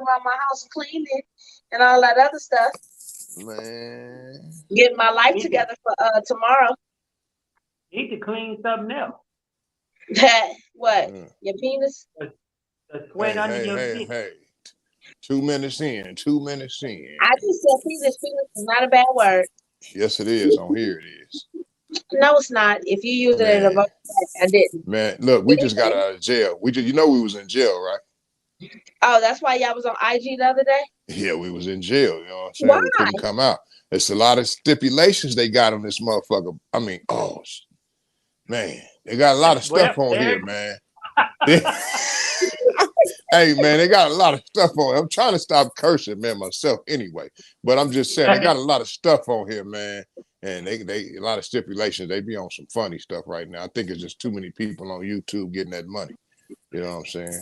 around my house, cleaning and all that other stuff. Man. Getting my life Need to, together for tomorrow. need to clean something else. What? Mm. Your penis? The sweat under your dick. Hey. 2 minutes in. 2 minutes in. I just said penis. Penis is not a bad word. Yes, it is. On here it is. No, it's not. If you use it in a Man. I didn't. Man, look, we just got out of jail. We was in jail, right? Oh, that's why y'all was on IG the other day? Yeah, we was in jail. You know what I'm saying? Why? We couldn't come out. There's a lot of stipulations they got on this motherfucker. I mean, man, they got a lot of stuff on here, man. Hey, man, they got a lot of stuff on. I'm trying to stop cursing, man, myself anyway. But I'm just saying, they got a lot of stuff on here, man. And they a lot of stipulations. They be on some funny stuff right now. I think it's just too many people on YouTube getting that money. You know what I'm saying?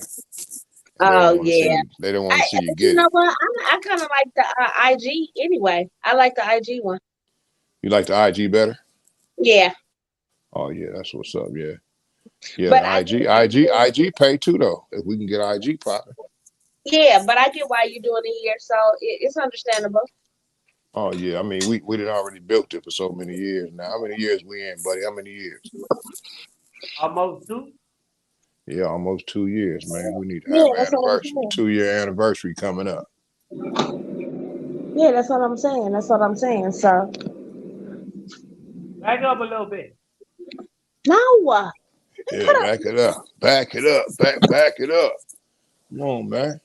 Oh, yeah. They don't want to see you You get know it. what? I kind of like the IG anyway. I like the IG one. You like the IG better? Yeah. Oh, yeah, that's what's up, yeah. Yeah, But the IG pay too, though, if we can get IG popping. Yeah, but I get why you're doing it here, so it's understandable. Oh, yeah, I mean, we done already built it for so many years now. How many years we in, buddy? How many years? Almost 2. Yeah, almost 2 years, man. We need to Yeah, have an that's what I'm anniversary, saying. 2-year anniversary coming up. Yeah, that's what I'm saying. That's what I'm saying. So, Back up a little bit. no. Yeah, back it up. Back it up. Back it up. Come on, man.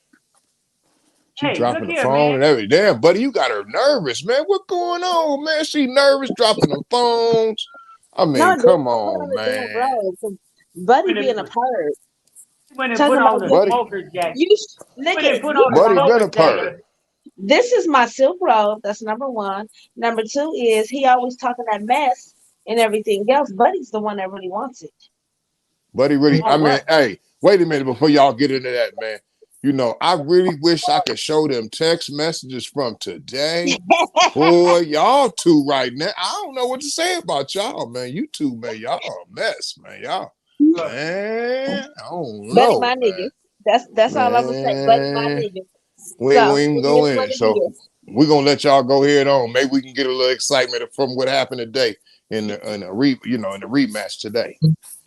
She Hey, dropping look the here, phone man. and everything. Damn, buddy, you got her nervous, man. What going on, man? She nervous, dropping the phones. I No, mean, dude, come put on on, the damn man. robe. 'Cause Buddy Went being and a put, perv. went and Talking put on about the this. Buddy, smoker jacket. Look Went and at put you. on the buddy been smoker a perv. jacket. This is my silk robe. That's number one. Number two is he always talking that mess and everything else. Buddy's the one that really wants it. Buddy really, I On mean, what? hey, wait a minute before y'all get into that, man. You know, I really wish I could show them text messages from today. Boy, y'all two right now. I don't know what to say about y'all, man. You two, man, y'all a mess, man. Y'all, Look, man, I don't Buddy, know, my man. nigga. That's all I'm gonna say. Buddy, my Man, nigga. we ain't So gonna even it go is in what it. it So is. we're gonna let y'all go head on. Maybe we can get a little excitement from what happened today in the rematch today.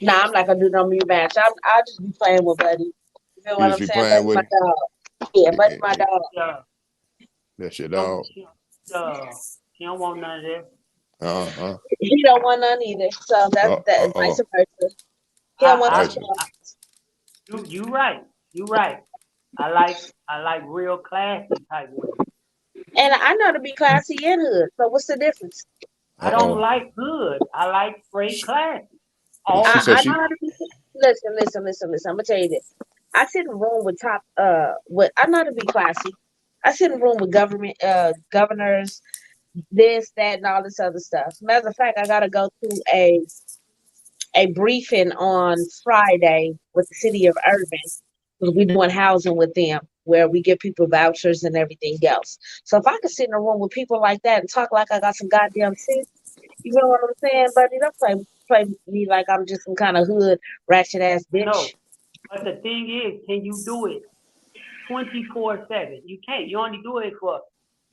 Nah, I'm not gonna do no rematch. I'll just be playing with Buddy. You feel You what just I'm be saying? playing Buddy, with my him. dog. Yeah, Buddy, my Yeah, dog. that's your don't, dog. she don't want none of this. Uh-huh. He don't want none either. So that vice Uh-oh. versa. He don't want the Right. stuff. You right. You right. I like real classy type women. And I know to be classy and hood. So what's the difference? I don't Uh-oh. like hood. I like straight classy. She All said I day. know she how to be. Listen. I'm gonna tell you this. I sit in a room with with I know how to be classy. I sit in a room with governors, this, that, and all this other stuff. Matter of fact, I gotta go to a briefing on Friday with the city of Urban because we're doing housing with them where we give people vouchers and everything else. So if I could sit in a room with people like that and talk like I got some goddamn sense, you know what I'm saying? Buddy, don't play me like I'm just some kind of hood ratchet ass I know. bitch. But the thing is, can you do it 24/7? You can't. You only do it for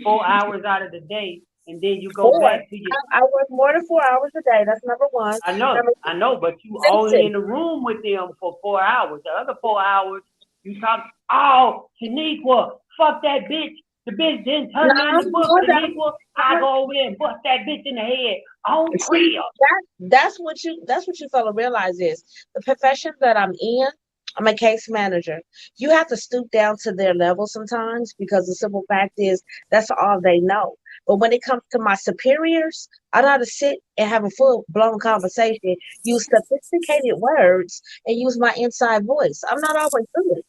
4 hours out of the day, and then you go Four. back to your. I work more than 4 hours a day. That's number one. Number I know, but you two, only listen. in the room with them for 4 hours. The other 4 hours, you talk. Oh, Shaniqua, fuck that bitch. The bitch didn't No, turn in the book. hold Shaniqua, I on. go over there and bust that bitch in the head on See, Tria. that's what you fail to realize is the profession that I'm in. I'm a case manager. You have to stoop down to their level sometimes because the simple fact is that's all they know. But when it comes to my superiors, I know how to sit and have a full blown conversation, use sophisticated words, and use my inside voice. I'm not always good.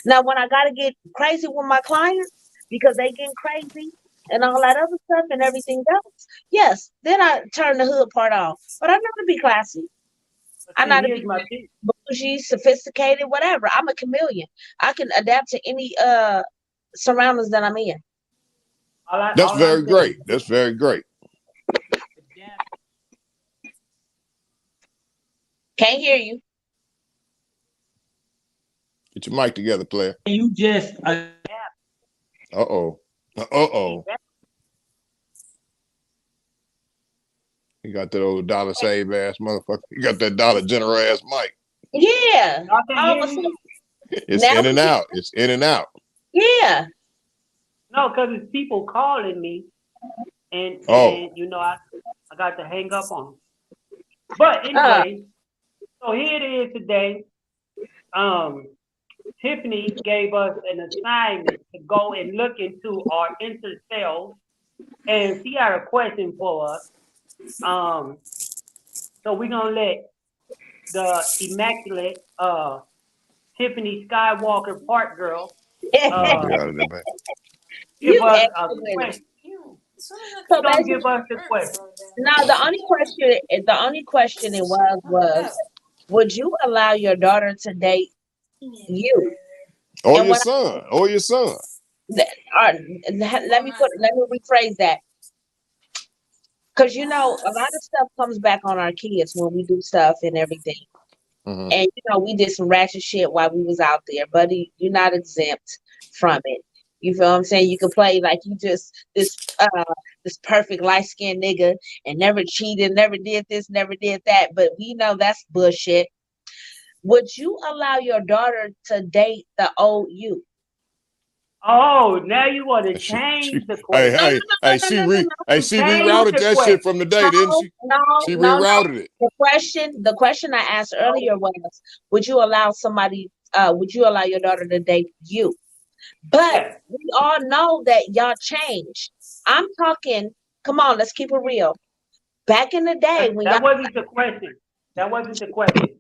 Now, when I gotta get crazy with my clients because they getting crazy and all that other stuff and everything else, yes, then I turn the hood part off. But I know to be classy. But I know see, to here's be my thing. bougie, sophisticated, whatever. I'm a chameleon. I can adapt to any surroundings that I'm in. that's All I'm very saying great. That's very great. is adapt. Can't hear you. Get your mic together, player. You just adapt Uh-oh. Uh-oh. He got that old dollar save ass motherfucker. He got that Dollar General ass mic. Yeah. Y'all can All of hear a me? sudden, It's now in we and out. It's in and out. yeah. No, because it's people calling me, and Oh. you know I got to hang up on them. But Uh, anyway, so here it is today. Tiffany gave us an assignment to go and look into our intercells, and she had a question for us. So we're gonna let the immaculate Tiffany Skywalker Park girl Let me uh get out of there, man. give you us a excellent. question. She So gonna give basically, us the question. now the only question it was, would you allow your daughter to date you? Or And your what son. Or your son. let me rephrase that. Because a lot of stuff comes back on our kids when we do stuff and everything. Mm-hmm. And we did some ratchet shit while we was out there, buddy. You're not exempt from it. You feel what I'm saying? You can play like you just this perfect light skinned nigga and never cheated, never did this, never did that. But we know that's bullshit. Would you allow your daughter to date the old you? Oh, now you want to She, change the hey, No, no, question. hey, no, hey, no, no, no, no, no. she Change rerouted the that shit question. from the day, didn't she? No, She no, no. rerouted it. The question I asked earlier was, would you allow your daughter to date you? But Yes, we all know that y'all changed. I'm talking, come on, let's keep it real. Back in the day when y'all that wasn't the question. That wasn't the question.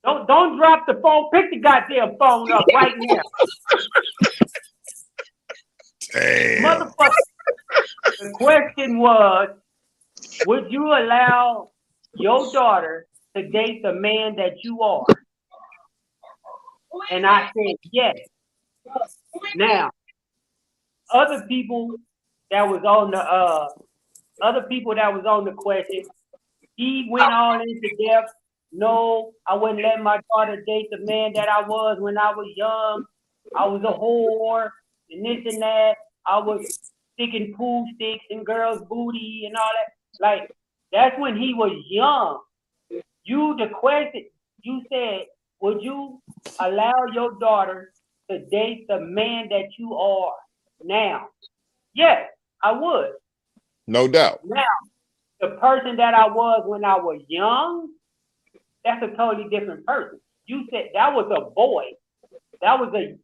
Don't drop the phone. Pick the goddamn phone up right now, Damn. motherfucker. The question was, would you allow your daughter to date the man that you are? And I said yes. Now, other people that was on the question, he went all into depth. No, I wouldn't let my daughter date the man that I was when I was young. I was a whore and this and that. I was sticking pool sticks in girls' booty and all that. Like, that's when he was young. The question, you said, would you allow your daughter to date the man that you are now? Yes, I would. No doubt. Now, the person that I was when I was young, that's a totally different person. You said that was a boy. That was a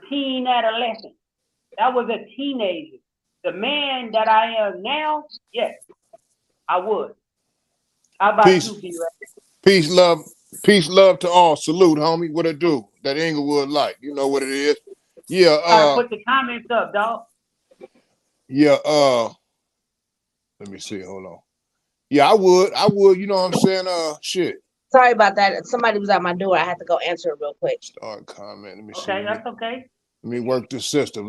teen adolescent. That was a teenager. The man that I am now, yes, I would. How about Peace, you, B-Ray? peace, love to all. Salute, homie. What it do? That Inglewood light. You know what it is. Yeah, Gotta put the comments up, dog. yeah, let me see. Hold on. Yeah, I would, you know what I'm saying? Shit. Sorry about that. Somebody was at my door. I had to go answer it real quick. Start comment. Let me see. Okay, that's okay. Let me work this system.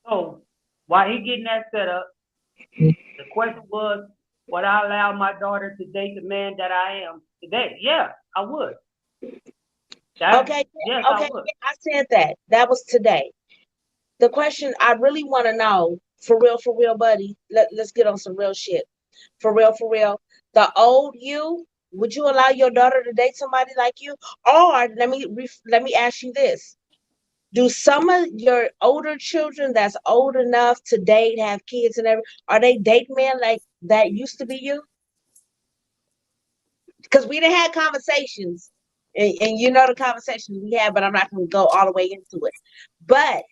So while he getting that set up, the question was, would I allow my daughter to date the man that I am today? Yeah, I would. Okay, Yes, I okay, would. I said that. That was today. The question I really want to know, for real, buddy. Let's get on some real shit. For real. The old you, would you allow your daughter to date somebody like you? Or let me ask you this. Do some of your older children that's old enough to date, have kids and everything, are they date men like that used to be you? Because we done had conversations, and you know the conversations we had, but I'm not going to go all the way into it. But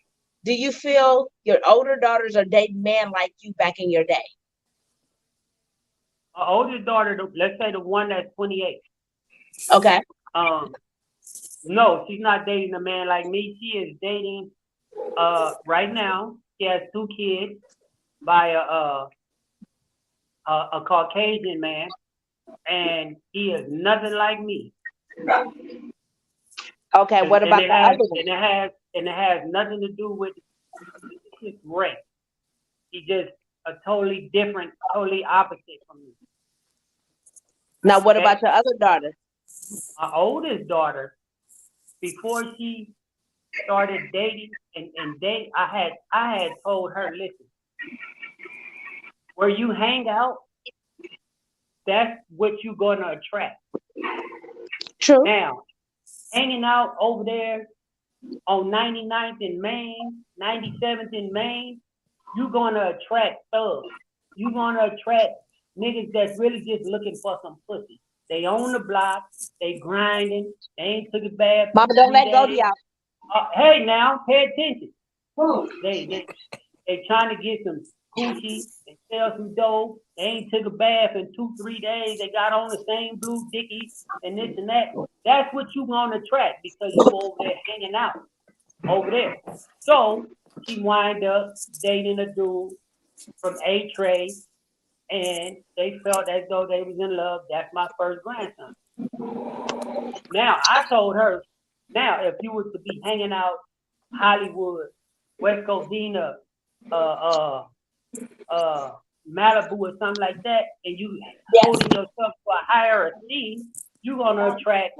do you feel your older daughters are dating men like you back in your day? Our oldest daughter, let's say the one that's 28. Okay. No, she's not dating a man like me. She is dating right now. She has 2 kids by a Caucasian man, and he is nothing like me. Okay. What about the other one? And it has nothing to do with his race. He's just a totally different, totally opposite from me. Now, what Okay? about your other daughter? Our oldest daughter, before she started dating and date, I had told her, listen, where you hang out, that's what you're gonna attract. True. Now, hanging out over there on 99th in Maine, 97th in Maine, you're gonna attract thugs. You're gonna attract niggas that's really just looking for some pussy. They on the block, they grinding, they ain't took a bath. Mama, don't let go, y'all. Hey, now, pay attention. They trying to get some coochie and sell some dope. They ain't took a bath in 2-3 days. They got on the same blue dickies and this and that. That's what you gonna attract because you over there hanging out over there. So she wind up dating a dude from A-Trade, and they felt as though they was in love. That's my first grandson. Now I told her, now if you was to be hanging out Hollywood, West Covina, Malibu or something like that, and you holding yourself to a higher esteem, you're gonna attract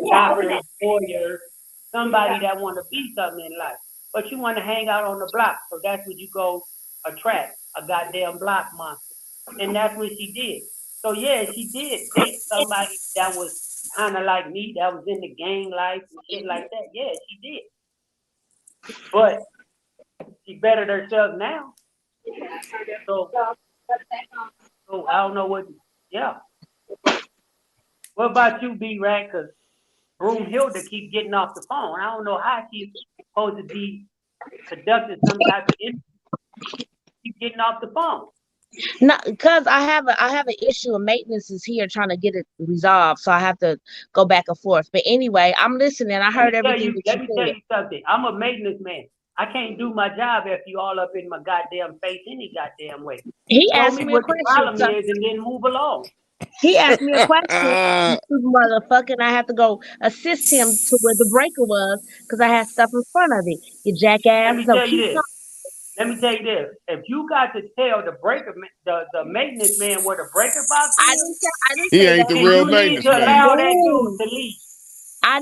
doctors, lawyers, somebody that want to be something in life. But you want to hang out on the block, so that's what you go attract, a goddamn block monster. And that's what she did. So yeah, she did date somebody that was kind of like me, that was in the gang life and shit like that. Yeah, she did. But she bettered herself now. So I don't know what. Yeah. What about you, B-Rat? Because Broomhilda keep getting off the phone. I don't know how she's supposed to be conducting some type of interview. Keep getting off the phone. No, because I have an issue of maintenance is here trying to get it resolved, so I have to go back and forth. But anyway, I'm listening. I heard everything that Let me you tell said. you something. I'm a maintenance man. I can't do my job if you all up in my goddamn face any goddamn way. He Tell asked me me a what the question. problem So is and then move along. he asked me a question, motherfucker, and I have to go assist him to where the breaker was because I had stuff in front of it. You jackass. Let me So tell you keep this. Let me tell you this. If you got to tell the breaker, the maintenance man where the breaker box I is, didn't He say ain't that. the then real you need maintenance to man. allow that dude Move. to leave. I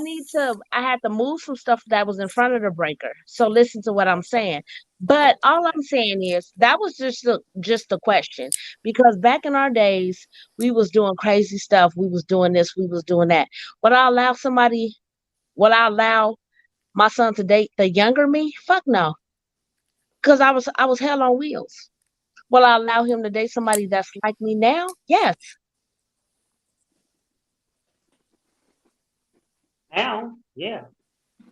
had to move some stuff that was in front of the breaker. So listen to what I'm saying. But all I'm saying is that was just a question because back in our days we was doing crazy stuff. We was doing this. We was doing that. Would I allow somebody? Would I allow my son to date the younger me? Fuck no, because I was hell on wheels. Will I allow him to date somebody that's like me now? Yes. Now, yeah.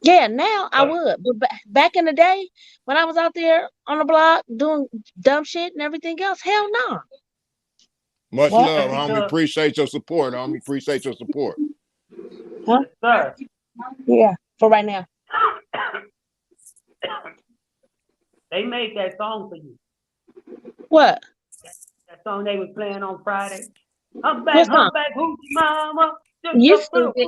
Yeah, now I But would. But back in the day, when I was out there on the block doing dumb shit and everything else, hell no. Much What? love, homie. Appreciate your support, homie. Appreciate your support. Huh? sir, Yeah, for right now. they made that song for you. What? That song they was playing on Friday. What Humpback, song? hoochie mama. You stupid.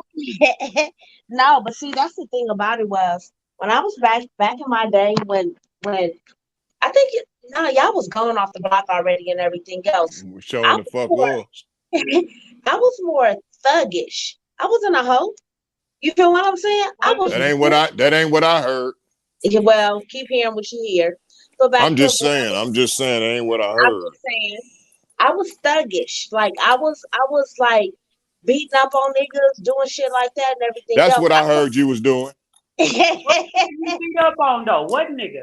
No, but see, that's the thing about it was when I was back in my day when I think y'all was going off the block already and everything else. We're I showing the was fuck more up. I was more thuggish. I wasn't a hoe. You feel what I'm saying? I was That ain't what I heard. yeah, well, keep hearing what you hear. But back I'm to just saying. I'm just saying. That ain't what I I'm heard. just saying, I was thuggish. Like I was like beating up on niggas, doing shit like that and everything That's else. what I heard you was doing. What you beat up on though? What nigga?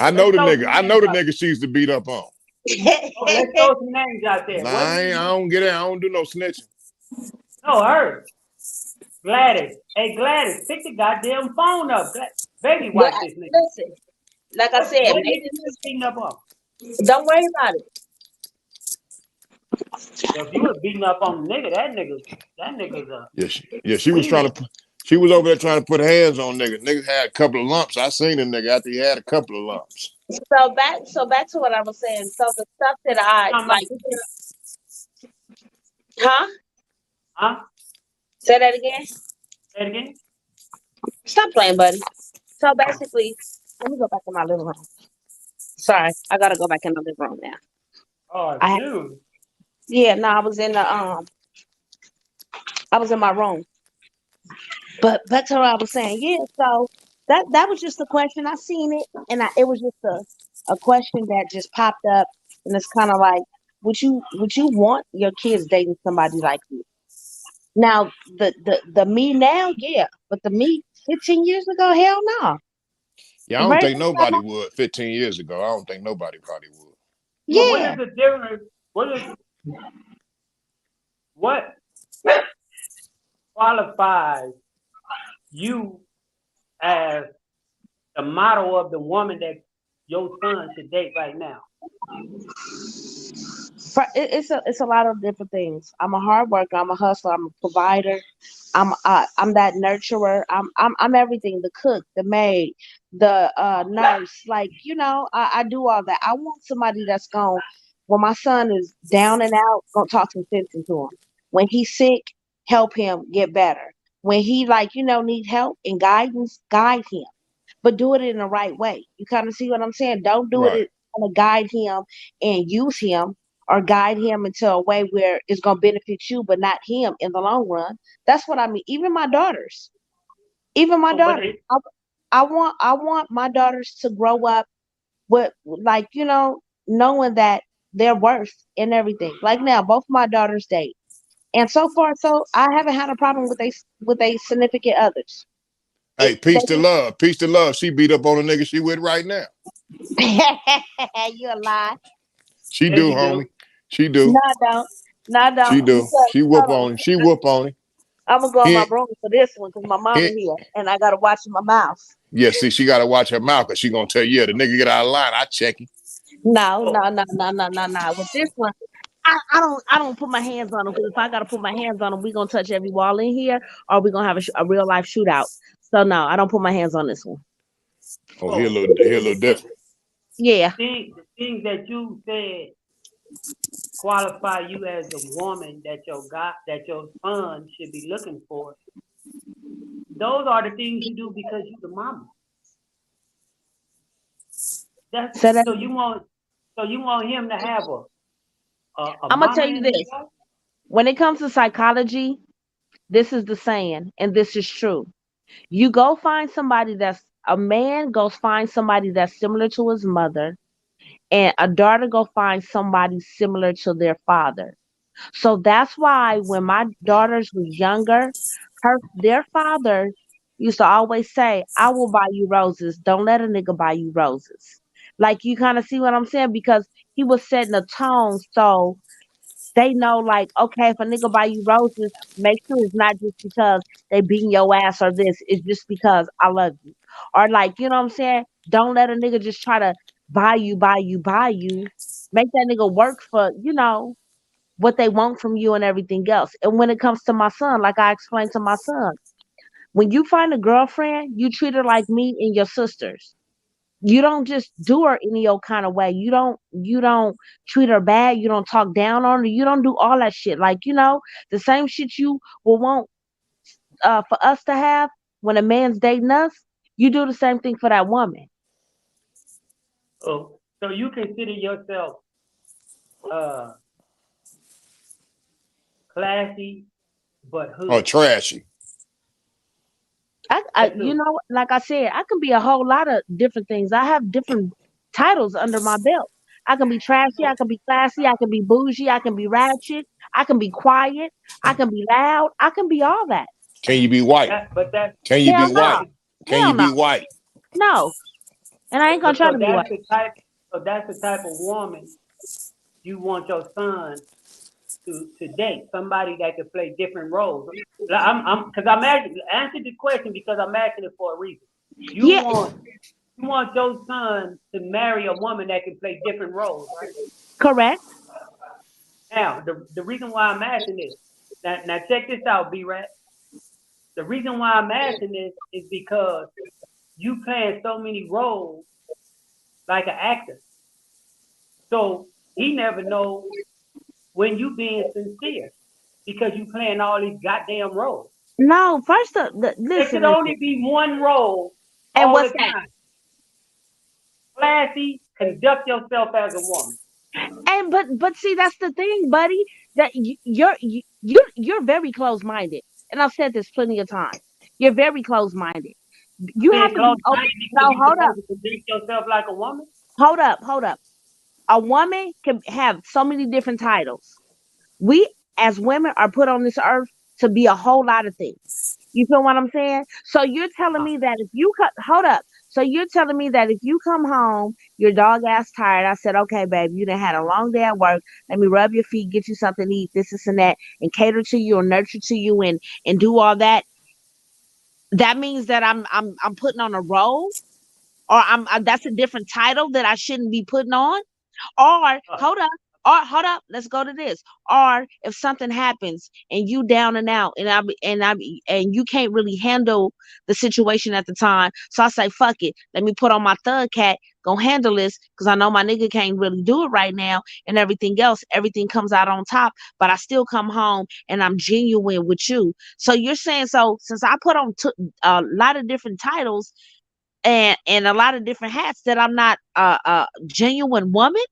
I know Let's the throw nigga. some I names know the out. nigga she used to beat up on. Oh, let's throw some names out there. Nah, What I don't get it. I don't do no snitching. No, her. Gladys. Hey, Gladys, pick the goddamn phone up. Baby, But watch this nigga. listen, like I said, What nigga maybe you beating up on? don't worry about it. If you was beating up on the nigga, that nigga's a She was female. she was over there trying to put hands on niggas. Niggas had a couple of lumps. I seen a nigga after he had a couple of lumps. So back to what I was saying. So the stuff that I Talking like, about, huh? huh? Say that again. Say it again. Stop playing, buddy. So basically, let me go back to my living room. Sorry, I gotta go back in the living room now. Oh, I dude. Yeah, no, I was in my room. But back to what I was saying. Yeah, so That was just a question. I seen it, and it was just a question that just popped up, and it's kind of like, would you want your kids dating somebody like you? Now, the me now, yeah, but the me 15 years ago, hell no. Yeah, I The don't very think first time nobody would 15 years ago. I don't think nobody probably would. But what yeah. is the difference? What qualifies you as the model of the woman that your son should date right now? It's a lot of different things. I'm a hard worker. I'm a hustler. I'm a provider. I'm that nurturer. I'm everything. The cook, the maid, the nurse. Like I do all that. I want somebody that's going when my son is down and out, gonna talk some sense into him. When he's sick, help him get better. When he need help and guidance, guide him, but do it in the right way. You kind of see what I'm saying? Don't do Right. it to guide him and use him or guide him into a way where it's going to benefit you, but not him in the long run. That's what I mean. Even my daughters, even my Oh, but daughters, I want my daughters to grow up with knowing that their worth and everything. Like now, both my daughters date, and so far, so I haven't had a problem with a significant others. Hey, peace to love. Peace to love. She beat up on a nigga she with right now. You a lie. She yes, do, you do. homie. She do. No, I don't. No, I She don't. do. Because She whoop hold on, on him. She whoop on him. I'm gonna go on He my ain't, room for this one because my mama he, here and I gotta watch my mouth. yeah, see, she got to watch her mouth because she going to tell you, yeah, the nigga get out of line. I check him. No, Oh, no, no, no, no, no, no. With this one, I don't put my hands on him because if I gotta put my hands on him, we gonna touch every wall in here, or we gonna have a real life shootout. So no, I don't put my hands on this one. Oh, oh. he a little different. Yeah, The things that you said qualify you as the woman that your son should be looking for. Those are the things you do because you're the mama. That's so that so you want him to have a I'm gonna mama tell you in his this. life. When it comes to psychology, this is the saying, and this is true. You go find somebody that's a man goes find somebody that's similar to his mother, and a daughter go find somebody similar to their father. So that's why when my daughters was younger, their father used to always say, "I will buy you roses. Don't let a nigga buy you roses." Like you kind of see what I'm saying because he was setting a tone so they know like, okay, if a nigga buy you roses, make sure it's not just because they beating your ass or this. It's just because I love you. Or like, you know what I'm saying? Don't let a nigga just try to buy you, buy you, buy you. Make that nigga work for, what they want from you and everything else. And when it comes to my son, like I explained to my son, when you find a girlfriend, you treat her like me and your sisters. You don't just do her any old kind of way. You don't treat her bad. You don't talk down on her. You don't do all that shit. Like, the same shit you will want for us to have when a man's dating us, you do the same thing for that woman. Oh, so you consider yourself uh classy but Oh, hood. trashy. I That's true. like I said, I can be a whole lot of different things. I have different titles under my belt. I can be trashy, I Oh, can be classy, I can be bougie, I can be ratchet, I can be quiet, I can be loud, I can be all that. Can you be white? that but that Can you Hell be but no. white? that's Can you Hell no. be white? No. And I ain't gonna but try to be white. that's the type of woman you want your son to date. Somebody that could play different roles. Like, because I'm asking answer the question because I'm asking it for a reason. You Yeah, want you want your son to marry a woman that can play different roles, right? correct. Now, the reason why I'm asking this, now check this out, B-Rat. The reason why I'm asking this is because you playing so many roles like an actor. So he never knows when you being sincere because you playing all these goddamn roles. No, first There listen, should listen. only be one role And all the what's that? time. Classy, conduct yourself as a woman. And but see, that's the thing, buddy. That you're very close minded, and I've said this plenty of times. You're very close minded. You have Being to be close open. minded No, because you hold up, supposed to conduct yourself like a woman. hold up, hold up. A woman can have so many different titles. We as women are put on this earth to be a whole lot of things. You feel what I'm saying? So you're telling me that if you hold up. So you're telling me that if you come home, your dog ass tired. I said, okay, babe, you done had a long day at work. Let me rub your feet, get you something to eat, this and that, and cater to you and nurture to you and do all that. That means that I'm putting on a role, or that's a different title that I shouldn't be putting on. Or Uh, hold up, let's go to this. Or if something happens and you down and out and you can't really handle the situation at the time. So I say, fuck it. Let me put on my thug hat, go handle this, because I know my nigga can't really do it right now and everything else. Everything comes out on top, but I still come home and I'm genuine with you. So you're saying, so since I put on a lot of different titles and a lot of different hats, that I'm not a genuine woman?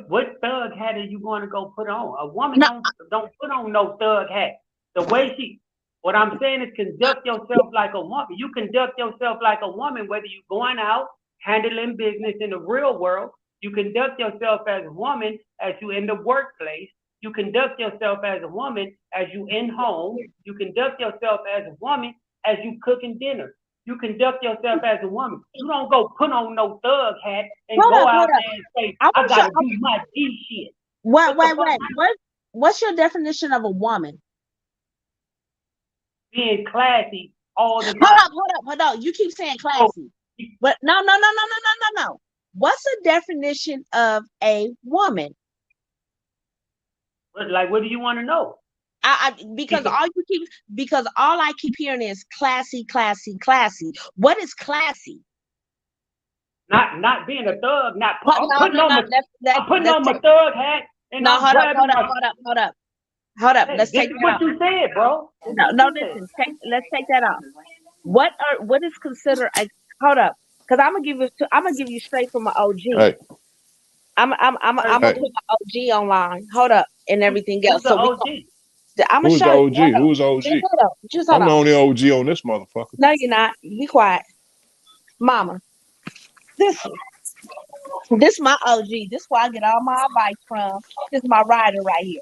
what thug hat are you going to go put on? A woman No, don't put on no thug hat. The way she, what I'm saying is conduct yourself like a woman. You conduct yourself like a woman, whether you're going out handling business in the real world. You conduct yourself as a woman as you in the workplace. You conduct yourself as a woman as you in home. You conduct yourself as a woman as you cooking dinner. You conduct yourself as a woman. You don't go put on no thug hat and hold go up, hold out up. there and say, I I want you. gotta do my G shit. Wait, What the wait, fuck? wait. What's your definition of a woman? Being classy all the Hold time. up, hold up, hold up. You keep saying So, classy, but no. What's the definition of a woman? like, what do you want to know? Because all I keep hearing is classy, classy, classy. What is classy? Not being a thug, not What, I'm no, putting no, on no. my I'm putting Let's on my take. thug hat and No, I'm hold up, grabbing hold up, my. hold up, hold up, hold up. Hey, Let's this take is that what off. you said, bro. This is No, what no. you said. Listen. Let's take that off. What is considered a hold up? Because I'm gonna give you straight from an OG. Hey, I'm gonna hey, put my OG online. Hold up and everything Who's else. the So OG? I'm gonna who's the show you. OG? Who's OG? Just hold up. Just hold I'm the on. only OG on this motherfucker. No, you're not. Be quiet, Mama. This this my OG. This where I get all my advice from. This is my rider right here.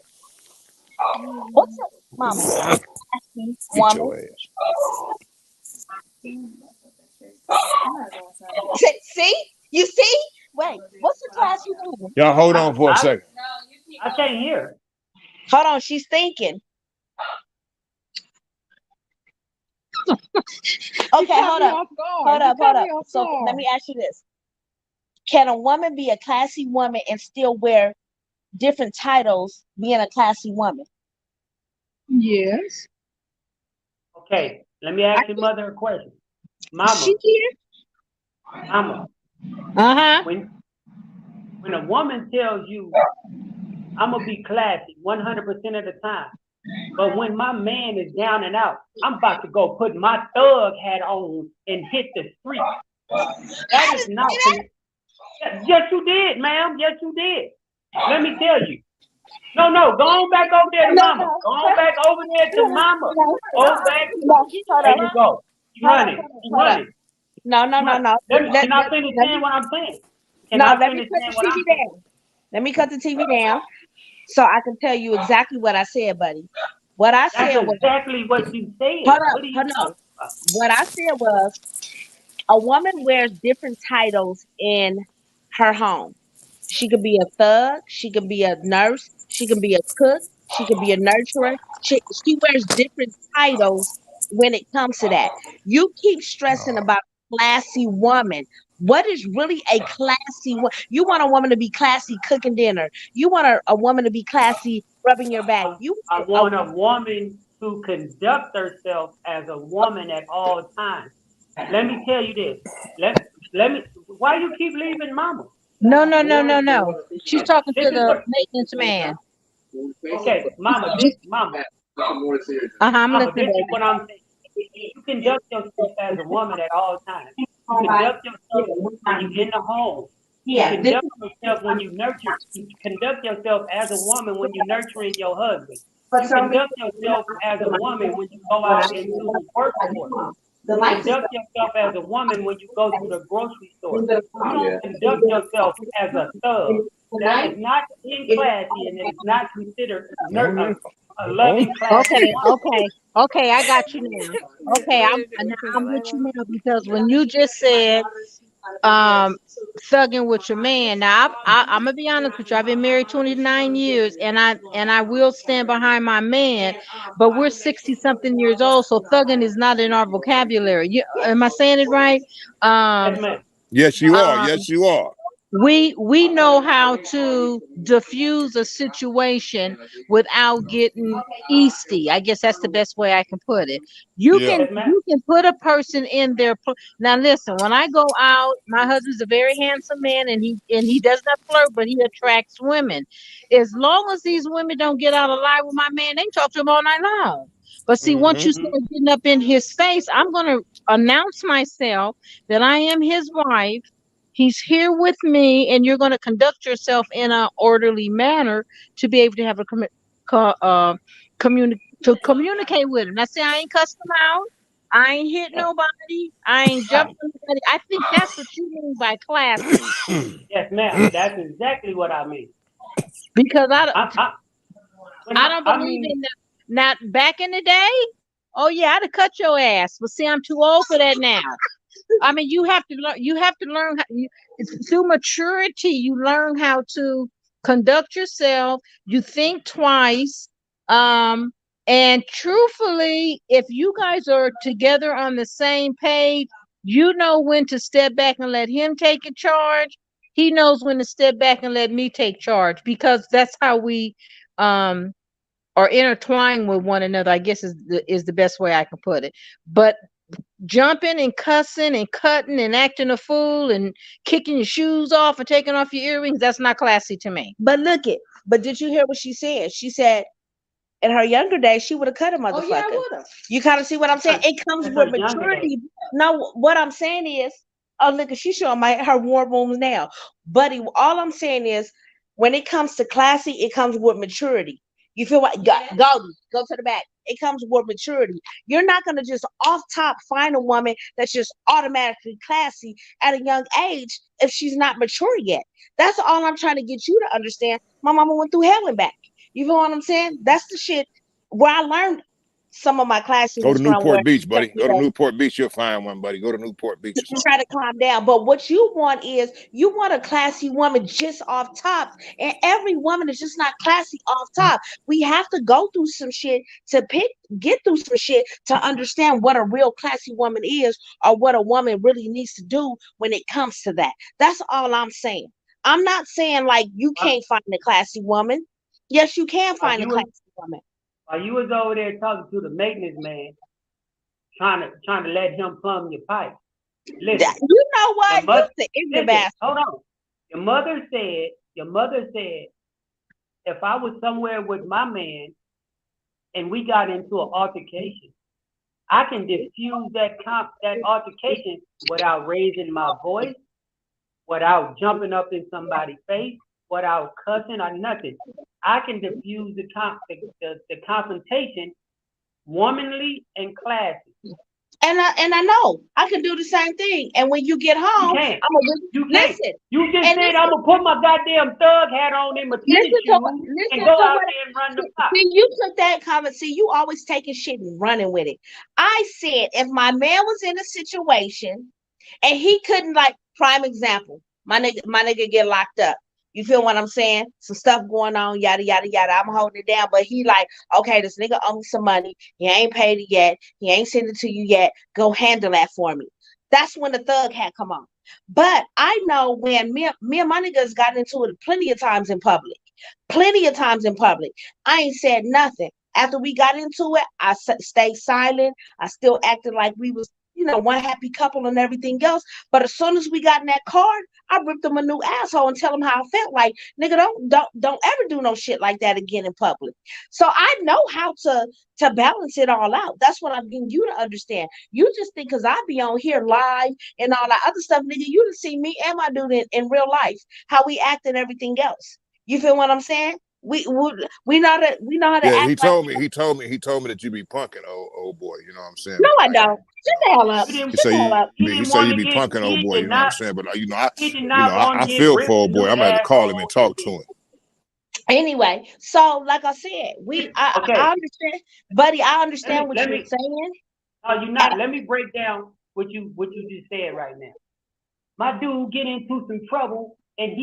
What's up, Mama? Classy Beat woman. your ass. See? You see? Wait. What's a classy woman? Y'all hold I on for a I, second. I can't hear. Hold on. She's thinking. Okay, hold up. Hold up. So let me ask you this. Can a woman be a classy woman and still wear different titles being a classy woman? Yes. Okay, let me ask your mother a question. She Mama, here? mama, Uh-huh. when a woman tells you I'm gonna be classy 100% of the time, but when my man is down and out, I'm about to go put my thug hat on and hit the street. That I is didn't not. say that. Yes, you did, ma'am. Yes, you did. Let me tell you. No, go on back over there to No, mama. no. Go on back over there to mama. No. Go back. No. Hold There up. you go. You Hold up. running. You Hold up. running. No, no, no, no. Can I finish saying what I'm saying? Can No, I let me finish cut saying the what TV I'm saying? down. Let me cut the TV down so I can tell you exactly what I said, buddy. What I That's said was, exactly what you hold said. up, What are you hold on. talking about? What I said was, a woman wears different titles in her home. She could be a thug. She could be a nurse. She could be a cook. She could be a nurturer. She wears different titles when it comes to that. You keep stressing about classy woman. What is really a classy woman? You want a woman to be classy cooking dinner. You want a woman to be classy rubbing your back. I, You I want want a woman to conduct herself as a woman at all times. Let me tell you this. Let me. Why you keep leaving, mama? No. She's talking This to is the what. maintenance man. Okay, mama. This, mama, I'm mama. listening, This is baby. what I'm saying. You conduct yourself as a woman at all times. You conduct yourself when you're in the home. You this conduct yourself when you nurture. You conduct yourself as a woman when you're nurturing your husband. You conduct yourself as a woman when you go out into the workforce. conduct yourself as a woman when you go to the grocery store. You don't conduct yourself as a thug. That is not in classy, and it is not considered a loving, classy woman. Okay, I got you now. Okay, I'm with you now because when you just said thugging with your man. Now I'm gonna be honest with you. I've been married 29 years, and I will stand behind my man. But we're 60 something years old, so thugging is not in our vocabulary. Am I saying it right? Yes, ma'am. Yes, you are. Yes, you are. We know how to diffuse a situation without getting easty. I guess that's the best way I can put it. You can put a person in their now listen, when I go out, my husband's a very handsome man, and he does not flirt, but he attracts women. As long as these women don't get out of line with my man, they talk to him all night long. But see, once you start getting up in his face, I'm gonna announce myself that I am his wife. He's here with me, and you're going to conduct yourself in an orderly manner to be able to have communicate with him. Now, see, I ain't cussing him out. I ain't hit nobody. I ain't jumping nobody. I think that's what you mean by classy. Yes, ma'am. That's exactly what I mean. Because I don't believe in that. Now, back in the day, oh yeah, I'd have cut your ass. But see, I'm too old for that now. I mean, you have to learn. You have to learn through maturity. You learn how to conduct yourself. You think twice. And truthfully, if you guys are together on the same page, you know when to step back and let him take a charge. He knows when to step back and let me take charge, because that's how we are intertwined with one another, I guess is the best way I can put it. But jumping and cussing and cutting and acting a fool and kicking your shoes off and taking off your earrings, that's not classy to me. But but did you hear what she said? She said in her younger days, she would have cut a motherfucker. Oh, yeah, I would have. You kind of see what I'm saying? It comes with maturity. No, what I'm saying is, oh, look, she's showing her war rooms now. Buddy, all I'm saying is, when it comes to classy, it comes with maturity. You feel what? Go to the back. It comes with maturity. You're not going to just off top find a woman that's just automatically classy at a young age if she's not mature yet. That's all I'm trying to get you to understand. My mama went through hell and back. You feel what I'm saying? That's the shit where I learned some of my classes. Go to Newport Beach, buddy. Go to Newport Beach. You'll find one, buddy. Go to Newport Beach. You try to calm down. But what you want is, you want a classy woman just off top. And every woman is just not classy off top. We have to go through some shit to get through some shit to understand what a real classy woman is, or what a woman really needs to do when it comes to that. That's all I'm saying. I'm not saying like you can't find a classy woman. Yes, you can find a classy woman. While you was over there talking to the maintenance man, trying to let him plumb your pipe. Listen, you know what? Hold on. Your mother said, if I was somewhere with my man and we got into an altercation, I can diffuse that altercation without raising my voice, without jumping up in somebody's face, without cussing or nothing. I can diffuse the confrontation womanly and classy. And I know I can do the same thing. And when you get home, listen. You just said I'm gonna put my goddamn thug hat on in my tennis shoes and go out there and run the block. See, you took that comment. See, you always taking shit and running with it. I said if my man was in a situation and he couldn't, like, prime example, my nigga get locked up. You feel what I'm saying? Some stuff going on, yada, yada, yada. I'm holding it down. But he like, okay, this nigga owes me some money. He ain't paid it yet. He ain't sent it to you yet. Go handle that for me. That's when the thug hat come on. But I know when me and my niggas got into it plenty of times in public. I ain't said nothing. After we got into it, I stayed silent. I still acted like we was, one happy couple and everything else. But as soon as we got in that car, I ripped him a new asshole and tell him how I felt. Like, nigga, don't ever do no shit like that again in public. So I know how to balance it all out. That's what I'm getting you to understand. You just think because I be on here live and all that other stuff, nigga, you done see me and my dude in real life, how we act and everything else. You feel what I'm saying? We know that we know how to Yeah, act he like. told me that you be punking old boy. You know what I'm saying? No, But I don't. Shut the hell up. He Shut didn't, he the say hell up. he he didn't say want you to be get, punking old he boy. did You know what I'm not, saying? But he did not want I to get feel rich for old in boy. his I'm gonna have to call him and asshole. talk to him. Anyway, so like I said, Okay, I understand, buddy. I let me, understand what let you're me, saying. no, you're not. Let me break down what you just said right now. My dude get into some trouble and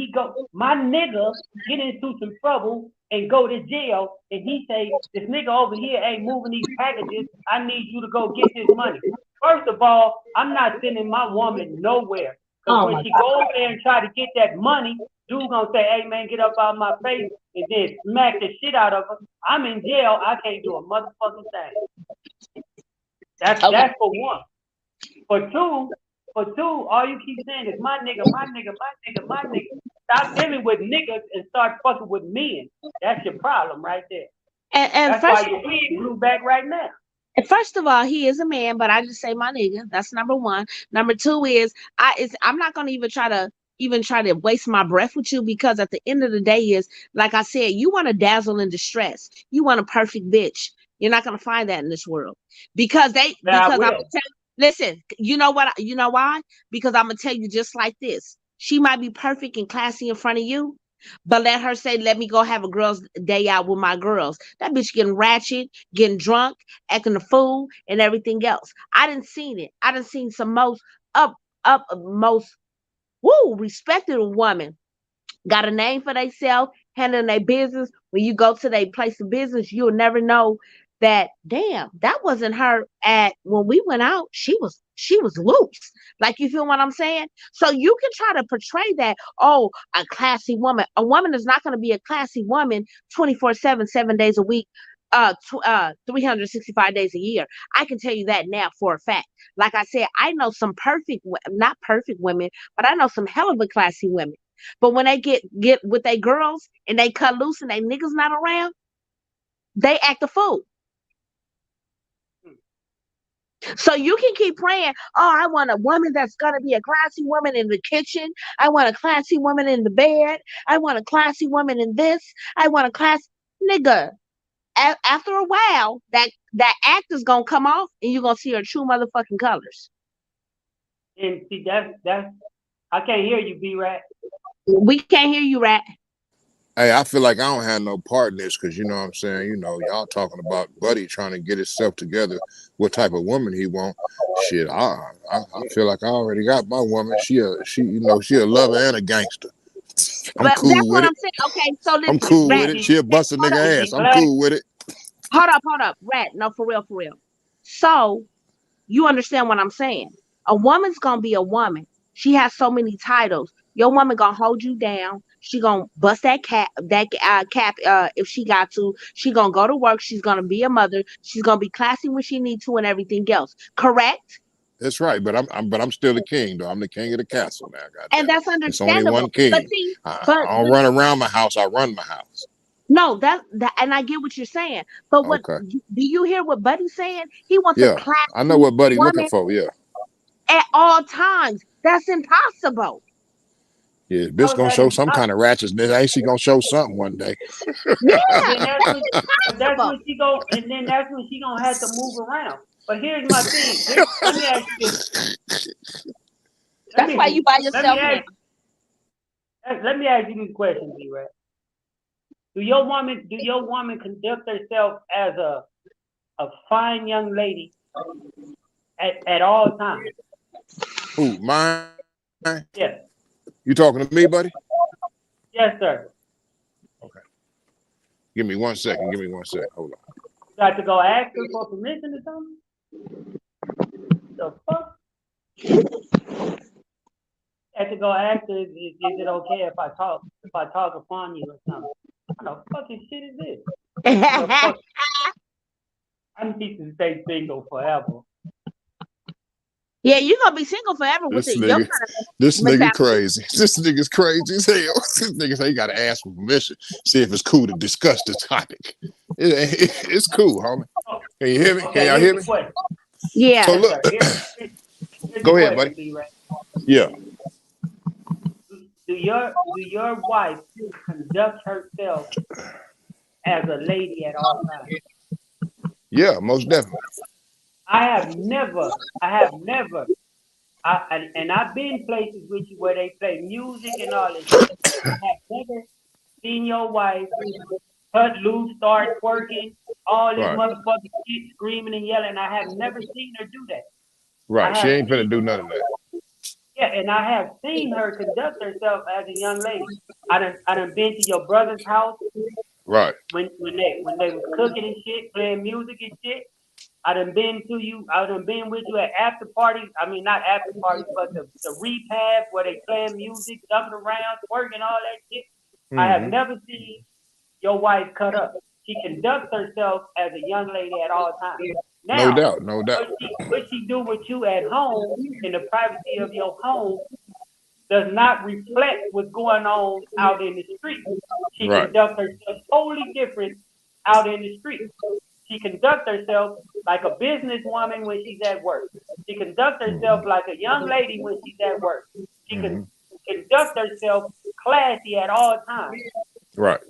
my nigga get into some trouble and go to jail and he say, this nigga over here ain't moving these packages. I need you to go get this money. First of all, I'm not sending my woman nowhere. Because Oh when my she God. go over there and try to get that money, dude gonna say, hey man, get up out of my face and then smack the shit out of her. I'm in jail. I can't do a motherfucking thing. Okay. That's for one. For two, all you keep saying is my nigga, my nigga, my nigga, my nigga. Stop dealing with niggas and start fucking with men. That's your problem right there. And That's why your wig blew back right now. first of all, he is a man, but I just say my nigga. That's number one. Number two is I'm not gonna even try to waste my breath with you because at the end of the day is like I said, you want to dazzle in distress. You want a perfect bitch. You're not gonna find that in this world because But I I'm gonna will. tell listen, you know what you know why? Because I'm gonna tell you just like this. She might be perfect and classy in front of you, but let her say, let me go have a girls' day out with my girls. That bitch getting ratchet, getting drunk, acting a fool, and everything else. I didn't seen it. I didn't seen some most respected woman got a name for themselves, handling their business. When you go to their place of business, you'll never know that damn, that wasn't her at when we went out. She was loose. Like you feel what I'm saying? So you can try to portray that, oh, a classy woman. A woman is not going to be a classy woman 24/7, 7 days a week. 365 days a year. I can tell you that now for a fact. Like I said, I know some not perfect women, but I know some hell of a classy women. But when they get with their girls and they cut loose and they niggas not around, they act a fool. So you can keep praying, oh, I want a woman that's gonna be a classy woman in the kitchen. I want a classy woman in the bed. I want a classy woman in this. I want a class nigga. After a while, that act is gonna come off and you're gonna see her true motherfucking colors. And see, that's I can't hear you, B-Rat. We can't hear you, Rat. Hey, I feel like I don't have no part in this because you know what I'm saying. You know, y'all talking about Buddy trying to get himself together. What type of woman he want? Shit, I feel like I already got my woman. She a lover and a gangster. I'm But that's cool with what it. I'm saying. Okay, so I'm listen, cool with Rat. it. She'll bust a nigga ass. I'm cool with it. Hold up, Rat. No, for real, for real. So you understand what I'm saying? A woman's gonna be a woman. She has so many titles. Your woman gonna hold you down. She gonna bust cap if she got to. She gonna go to work. She's gonna be a mother. She's gonna be classy when she need to and everything else. Correct? That's right, but I'm still the king though. I'm the king of the castle now. And Goddamn it, that's it's only one understandable. But king. see, I don't run around my house. I run my house. no, that and I get what you're saying. But what Okay. do you hear what Buddy's saying? He wants a Yeah, I know classy what Buddy looking woman for. Yeah. at all times. That's impossible. Yeah, bitch gonna show some kind of ratchetness. Ain't she gonna show something one day? Yeah, And then that's when, impossible. that's when she gonna have to move around. But here's my thing. Let me ask you this. That's why you by Let me yourself now. let me ask you this question, B-Rat. Do your woman conduct herself as a fine young lady at all times? Who, mine? Yes. You talking to me, buddy? Yes, sir. Okay. Give me 1 second. Hold on. You got to go ask her for permission or something? The fuck? Have to go ask her, is it okay if I talk upon you or something? What the fucking shit is this? I need to stay single forever. Yeah, you're gonna be single forever with This it. Your nigga, kind of this nigga mentality. crazy. This nigga's crazy as hell. This nigga say you gotta ask for permission. See if it's cool to discuss this topic. It's cool, homie. Can you hear me? Okay, Can y'all hear me? Yeah. So Yes, look, sir. Here's go the ahead, question, buddy. B-Rat. Yeah. Do your wife conduct herself as a lady at all times. Yeah, most definitely. I have never, and I've been places with you where they play music and all this. I have never seen your wife cut loose, start twerking, all this Right. motherfucking shit, screaming and yelling. I have never seen her do that. Right. I She have ain't finna do none of that. Yeah, and I have seen her conduct herself as a young lady. I done been to your brother's house Right. when they was cooking and shit, playing music and shit. I done been with you at after parties. I mean, not after parties, but the repast where they playing music, jumping around, twerking, all that shit. I have never seen your wife cut up. She conducts herself as a young lady at all times. No Now, doubt. No doubt. what she do with you at home in the privacy of your home does not reflect what's going on out in the street. She Right. conducts herself totally different out in the street. She conducts herself like a businesswoman when she's at work. She conducts herself like a young lady when she's at work. She can conduct herself classy at all times. Right.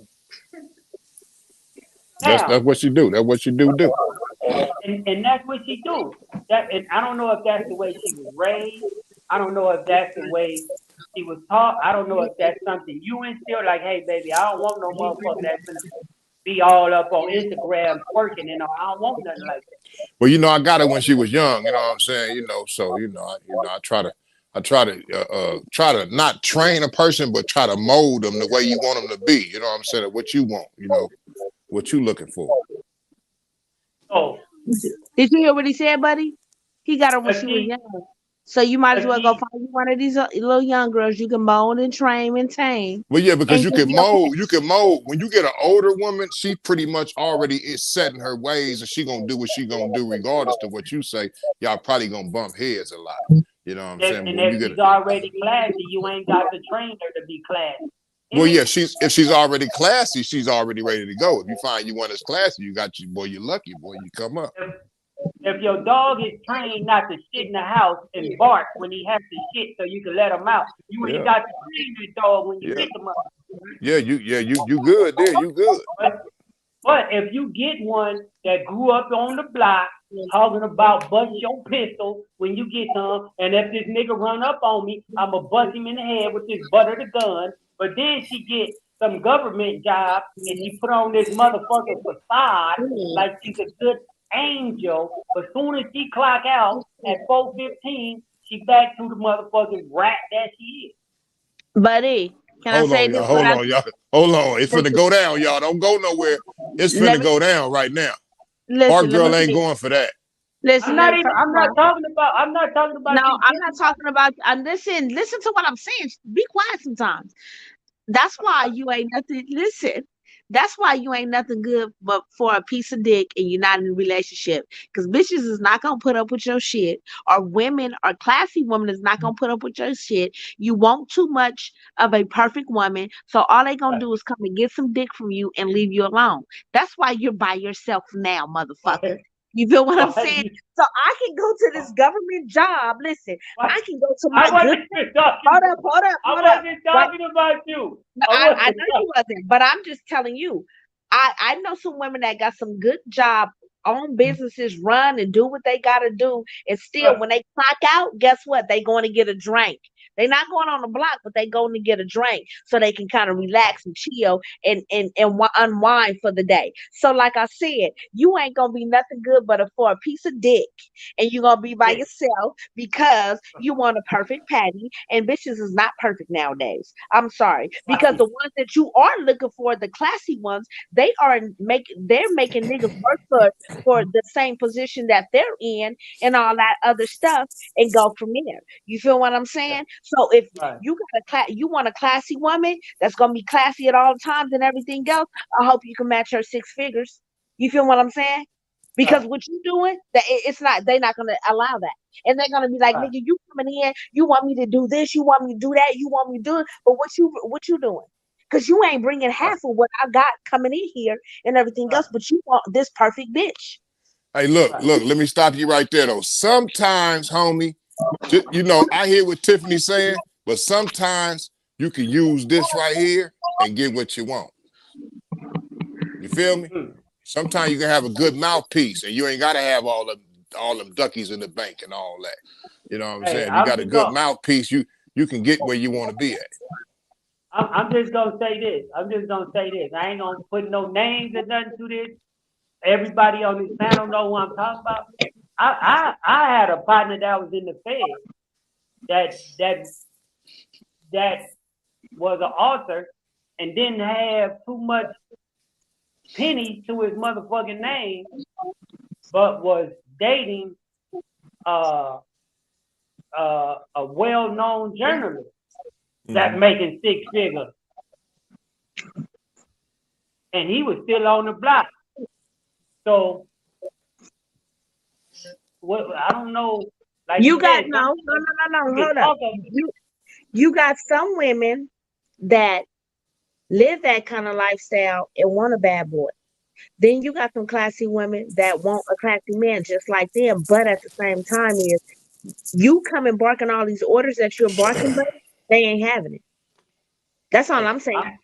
Now, That's what you do. That's what you do. and that's what she do. And I don't know if that's the way she was raised. I don't know if that's the way she was taught. I don't know if that's something you instill. Like, hey, baby, I don't want no motherfucker that's gonna be all up on Instagram twerking and all. I don't want nothing like that. Well, I got her when she was young. You know what I'm saying? So I try to not train a person, but try to mold them the way you want them to be. You know what I'm saying? What you want. What you looking for. So, Did you hear what he said, buddy? He got her when she was young. So you might as well go find you one of these little young girls you can mold and train and tame. Well, yeah, because you can mold. When you get an older woman, she pretty much already is set in her ways, and she gonna do what she gonna do, regardless of what you say. Y'all probably gonna bump heads a lot. You know what I'm saying? And if she's already classy, you ain't got to train her to be classy. Well, yeah, if she's already classy, she's already ready to go. If you find you one that's classy, you're lucky, boy. You come up. If your dog is trained not to shit in the house and bark when he has to shit so you can let him out, you ain't got to train your dog when you pick him up. Yeah, you good there. You good. But if you get one that grew up on the block talking about bust your pistol when you get some, and if this nigga run up on me, I'ma bust him in the head with this butt of the gun. But then she get some government job and she put on this motherfucking facade like she's a good angel, but soon as she clock out at 4:15, she back to the motherfucking rat that she is. Buddy, can I say this? Hold on, y'all. Hold on. It's finna go down, y'all. Don't go nowhere. It's finna go down right now. Our girl ain't going for that. Listen, I'm not talking about. No, I'm not talking about. Listen to what I'm saying. Be quiet sometimes. That's why you ain't nothing. Listen. That's why you ain't nothing good but for a piece of dick and you're not in a relationship. Because bitches is not going to put up with your shit. Or women, or classy women is not going to put up with your shit. You want too much of a perfect woman. So all they going to do is come and get some dick from you and leave you alone. That's why you're by yourself now, motherfucker. You feel what I'm saying? So I can go to this government job. Listen, I can go to my good. Hold up. I wasn't talking about you. I know you wasn't, but I'm just telling you. I know some women that got some good job, own businesses, run and do what they gotta do, and still when they clock out, guess what? They going to get a drink. They're not going on the block, but they going to get a drink so they can kind of relax and chill and unwind for the day. So like I said, you ain't going to be nothing good but for a piece of dick, and you're going to be by yourself because you want a perfect patty, and bitches is not perfect nowadays. I'm sorry. Because the ones that you are looking for, the classy ones, they're making niggas work for the same position that they're in and all that other stuff and go from there. You feel what I'm saying? So if you want a classy woman that's gonna be classy at all times and everything else, I hope you can match her 6 figures. You feel what I'm saying? Because what you doing, they're not gonna allow that, and they're gonna be like, nigga, you coming in, you want me to do this, you want me to do that, you want me to do it, but what you doing? Because you ain't bringing half of what I got coming in here and everything else, but you want this perfect bitch. Hey, look, let me stop you right there though. Sometimes, homie. I hear what Tiffany's saying, but sometimes you can use this right here and get what you want. You feel me? Sometimes you can have a good mouthpiece, and you ain't gotta have all them duckies in the bank and all that. You know what I'm saying? You got a good mouthpiece, you can get where you want to be at. I'm just gonna say this. I ain't gonna put no names or nothing to this. Everybody on this panel know who I'm talking about. I had a partner that was in the Fed that was an author and didn't have too much pennies to his motherfucking name, but was dating a well-known journalist that making 6 figures, and he was still on the block. So what? I don't know. Like you got no. Hold up. You got some women that live that kind of lifestyle and want a bad boy. Then you got some classy women that want a classy man just like them, but at the same time is you come and barking all these orders that you're barking, but they ain't having it. That's all I'm saying.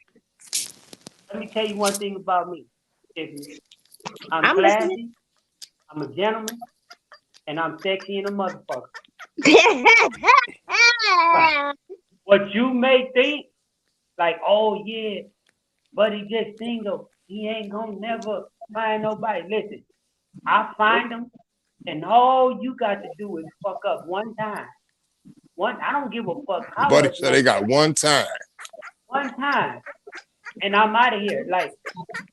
Let me tell you one thing about me. I'm classy, listening. I'm a gentleman, and I'm sexy and a motherfucker. What you may think, like, oh yeah, but he just single. He ain't gonna never find nobody. Listen, I find them, and all you got to do is fuck up one time. I don't give a fuck how. Buddy said they got one time. One time, and I'm out of here. Like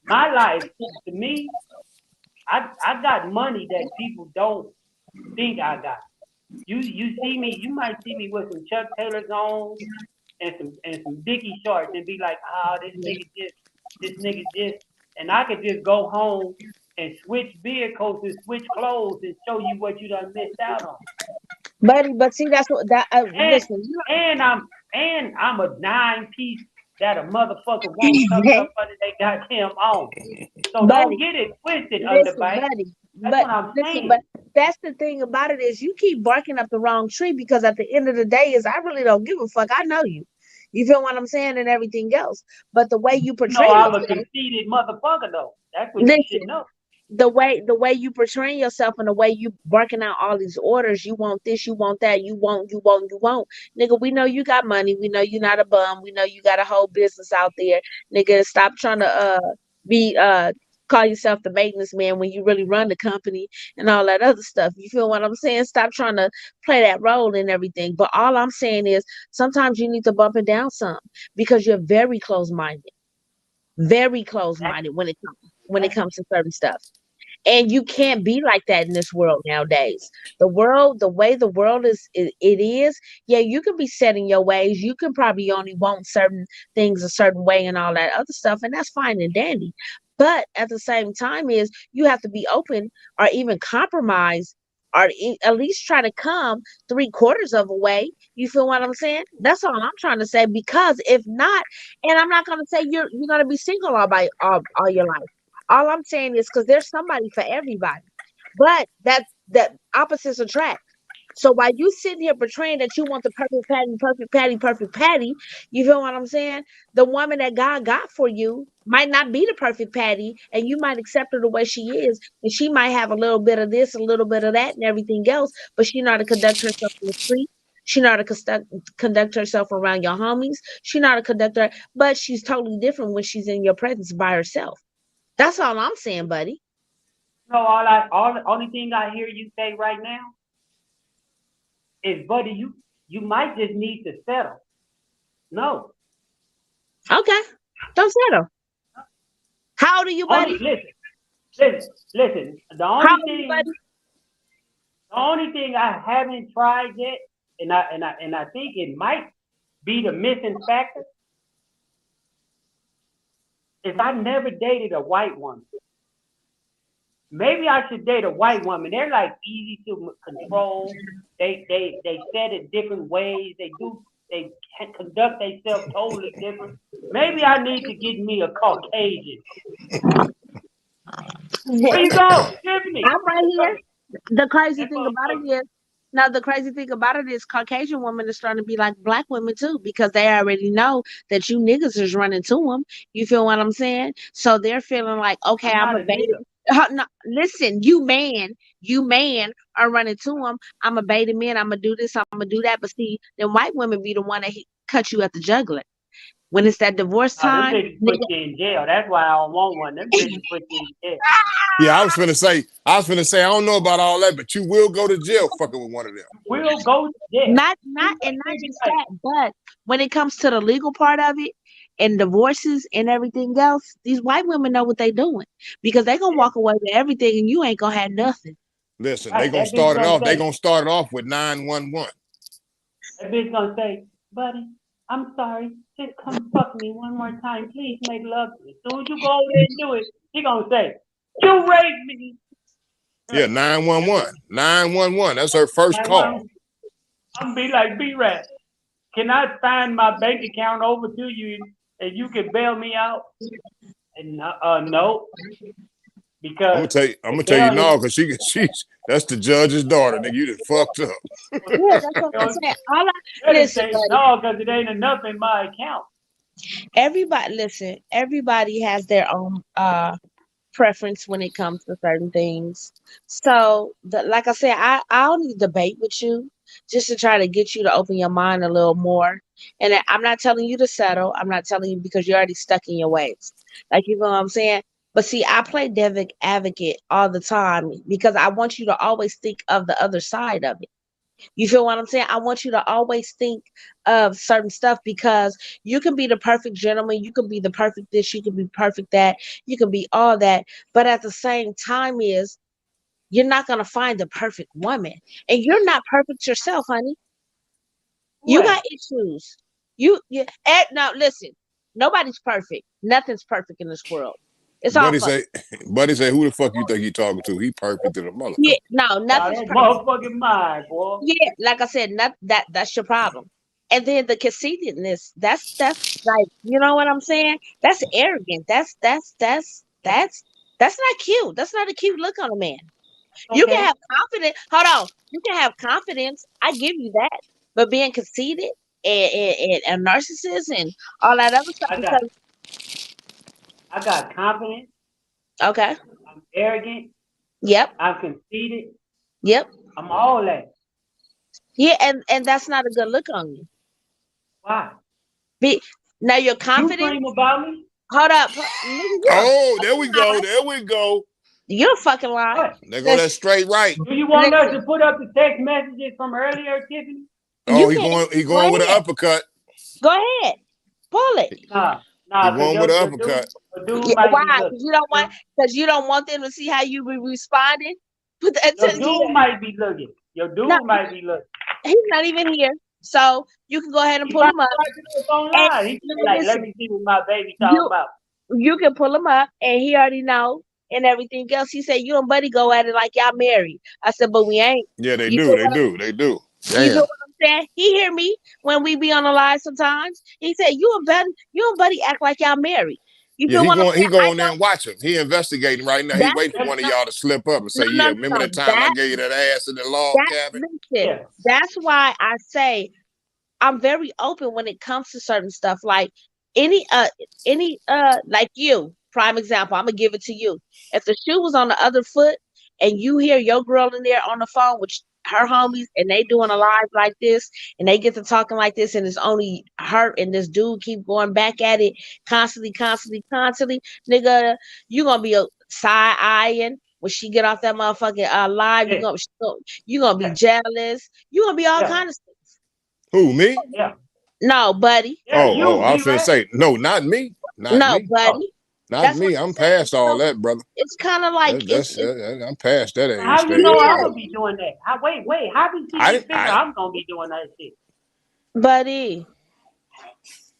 my life, to me, I got money that people don't think I got. You see me, you might see me with some Chuck Taylors on and some Dickie shorts and be like, this nigga just, and I could just go home and switch vehicles and switch clothes and show you what you done missed out on. Buddy, but see, that's what that. Listen, and I'm a 9-piece that a motherfucker won't tuck up under they goddamn arm. So buddy, don't get it twisted, underbite. That's what I'm saying. But that's the thing about it is you keep barking up the wrong tree because at the end of the day is I really don't give a fuck. I know you. You feel what I'm saying and everything else. But the way you portray I'm a conceited motherfucker though. That's what you should know. The way you portray yourself and the way you barking out all these orders, you want this, you want that, you won't. Nigga, we know you got money. We know you're not a bum. We know you got a whole business out there. Nigga, stop trying to call yourself the maintenance man when you really run the company and all that other stuff. You feel what I'm saying? Stop trying to play that role and everything. But all I'm saying is sometimes you need to bump it down some because you're very close-minded. Very close-minded when it comes to certain stuff. And you can't be like that in this world nowadays. The way the world is, yeah, you can be set in your ways. You can probably only want certain things a certain way and all that other stuff, and that's fine and dandy. But at the same time is you have to be open or even compromise or at least try to come 3/4 of a way. You feel what I'm saying? That's all I'm trying to say. Because if not, and I'm not going to say you're going to be single all your life. All I'm saying is because there's somebody for everybody. But that opposites attract. So while you sitting here portraying that you want the perfect patty, you feel what I'm saying? The woman that God got for you might not be the perfect patty, and you might accept her the way she is, and she might have a little bit of this, a little bit of that, and everything else, but she know how to conduct herself in the street. She know how to conduct herself around your homies. She know how to conduct her, but she's totally different when she's in your presence by herself. That's all I'm saying, buddy. No, the only thing I hear you say right now is, buddy, you might just need to settle. No. Okay. Don't settle. How old are you, buddy? Listen. The only thing I haven't tried yet, and I think it might be the missing factor, is I never dated a white woman. Maybe I should date a white woman. They're like easy to control. They said it different ways. They can conduct themselves totally different. Maybe I need to get me a Caucasian. Where you go, Tiffany? I'm right here. The crazy thing about it is Now, the crazy thing about it is Caucasian women are starting to be like black women too, because they already know that you niggas is running to them. You feel what I'm saying? So they're feeling like, okay, I'm I'm not a a beta. nigga. No, listen, you man are running to them. I'm a beta man. I'm gonna do this. I'm gonna do that. But see, then white women be the one that cut you at the jugular when it's that divorce Them time. bitches put you in jail. That's why I don't want one. Them bitches put you in jail. Yeah, I was finna say, I don't know about all that, but you will go to jail fucking with one of them. We'll go to jail. Not just that, but when it comes to the legal part of it and divorces and everything else, these white women know what they doing because they gonna walk away with everything and you ain't gonna have nothing. Listen, Right, that bitch they say, gonna start it off with 911. that bitch gonna say, buddy, I'm sorry. Just come fuck me one more time. Please make love to me. As soon as you go over there and do it, she gonna say, you raped me. Yeah, 911. 911. That's her first call. I'm be like, B-Rat, can I sign my bank account over to you and you can bail me out? And no, because I'm gonna tell you no, because she's that's the judge's daughter, nigga. You done fucked up. Yeah, that's what I'm saying. Listen, say buddy, no, because it ain't enough in my account. everybody has their own preference when it comes to certain things. So, like I said, I'll need to debate with you just to try to get you to open your mind a little more. And I'm not telling you to settle. I'm not telling you because you're already stuck in your ways. Like, you know what I'm saying? But see, I play devil advocate all the time because I want you to always think of the other side of it. You feel what I'm saying? I want you to always think of certain stuff because you can be the perfect gentleman, you can be the perfect this, you can be perfect that, you can be all that, but at the same time is you're not gonna find the perfect woman, and you're not perfect yourself, honey. You got issues. Now listen, nobody's perfect. Nothing's perfect in this world. It's all Buddy fuck. say, Buddy say, who the fuck you think he talking to? He perfect to the motherfucker. Yeah, no, nothing's That perfect. motherfucking mind, boy. Yeah, like I said, that's your problem. And then the conceitedness, that's like, you know what I'm saying? That's arrogant. That's not cute. That's not a cute look on a man. You can Okay. have confidence. Hold on. You can have confidence. I give you that. But being conceited and a narcissist and all that other stuff I got confidence. okay. I'm arrogant. Yep. I'm conceited. Yep. I'm all that. Yeah, and that's not a good look on you. Why? Now you're You confident. dream about me? Hold up. Oh, there we go. There we go. You're fucking lying. What? There go that straight right. Do you want us to put up the text messages from earlier, Tiffany? Oh, he going with an uppercut. Go ahead. Pull it. Nah, He going with an uppercut. Why? Because you don't want them to see how you be responding. Your dude might be looking. Your dude might be looking. He's not even here. So you can go ahead and pull him up. He's like, let me see what my baby talking about. You can pull him up and he already know and everything else. He said, you and Buddy go at it like y'all married. I said, but we ain't. Yeah, they do. Damn. You know what I'm saying? He hear me when we be on the live sometimes. He said, you and Buddy act like y'all married. You feel what I'm saying? He go in there and watch him. He investigating right now. He waiting for one of y'all to slip up and say, remember that time I gave you that ass in the log cabin? Listen, that's why I say I'm very open when it comes to certain stuff. Like any like you, prime example, I'm gonna give it to you. If the shoe was on the other foot and you hear your girl in there on the phone with her homies and they doing a live like this and they get to talking like this and it's only her and this dude keep going back at it constantly, nigga, you gonna be a side eyeing when she get off that motherfucking live. You gonna be jealous. You gonna be all kind of stuff. Who, me? Yeah. No, Buddy. I was gonna say, no, not me. Not me. Buddy. Not me. I'm past all that, brother. It's kind of like I'm past that age. How you know I'm gonna be doing that? Wait. How did you figure I'm gonna be doing that shit? Buddy,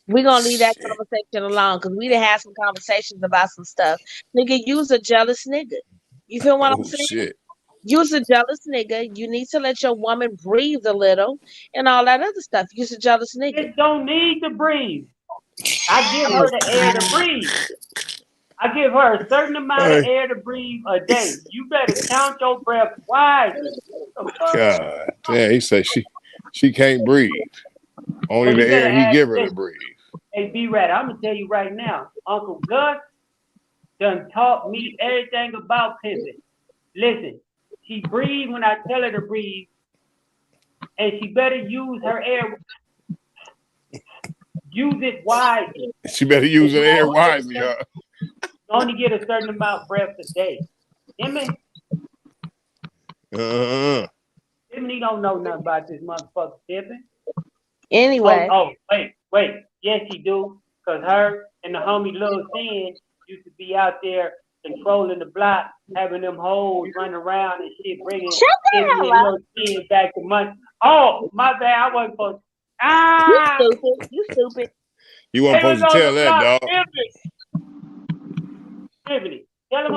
we're gonna leave that conversation alone because we done had some conversations about some stuff. Nigga, you's a jealous nigga. You feel what I'm saying? Shit. You's a jealous nigga. You need to let your woman breathe a little and all that other stuff. You's a jealous nigga. It don't need to breathe. I give her the air to breathe. I give her a certain amount of air to breathe a day. You better count your breath wisely. God damn, he said she can't breathe. Only the air he give her to breathe. Hey, B-Rat, I'm gonna tell you right now, Uncle Gus done taught me everything about pivot. Listen, she breathe when I tell her to breathe, and she better use her air. Use it wisely. She better use her air wisely, huh? Only get a certain amount of breath a day. Emmy, Emmy don't know nothing about this motherfucker tipping. Anyway. Oh, wait. Yes, she do. Cause her and the homie Lil Sin used to be out there controlling the block, having them hoes running around and shit, bringing Lil Sin back to money. Oh, my bad. I wasn't supposed to. You stupid. You weren't supposed to tell that, dog. Tiffany, tell them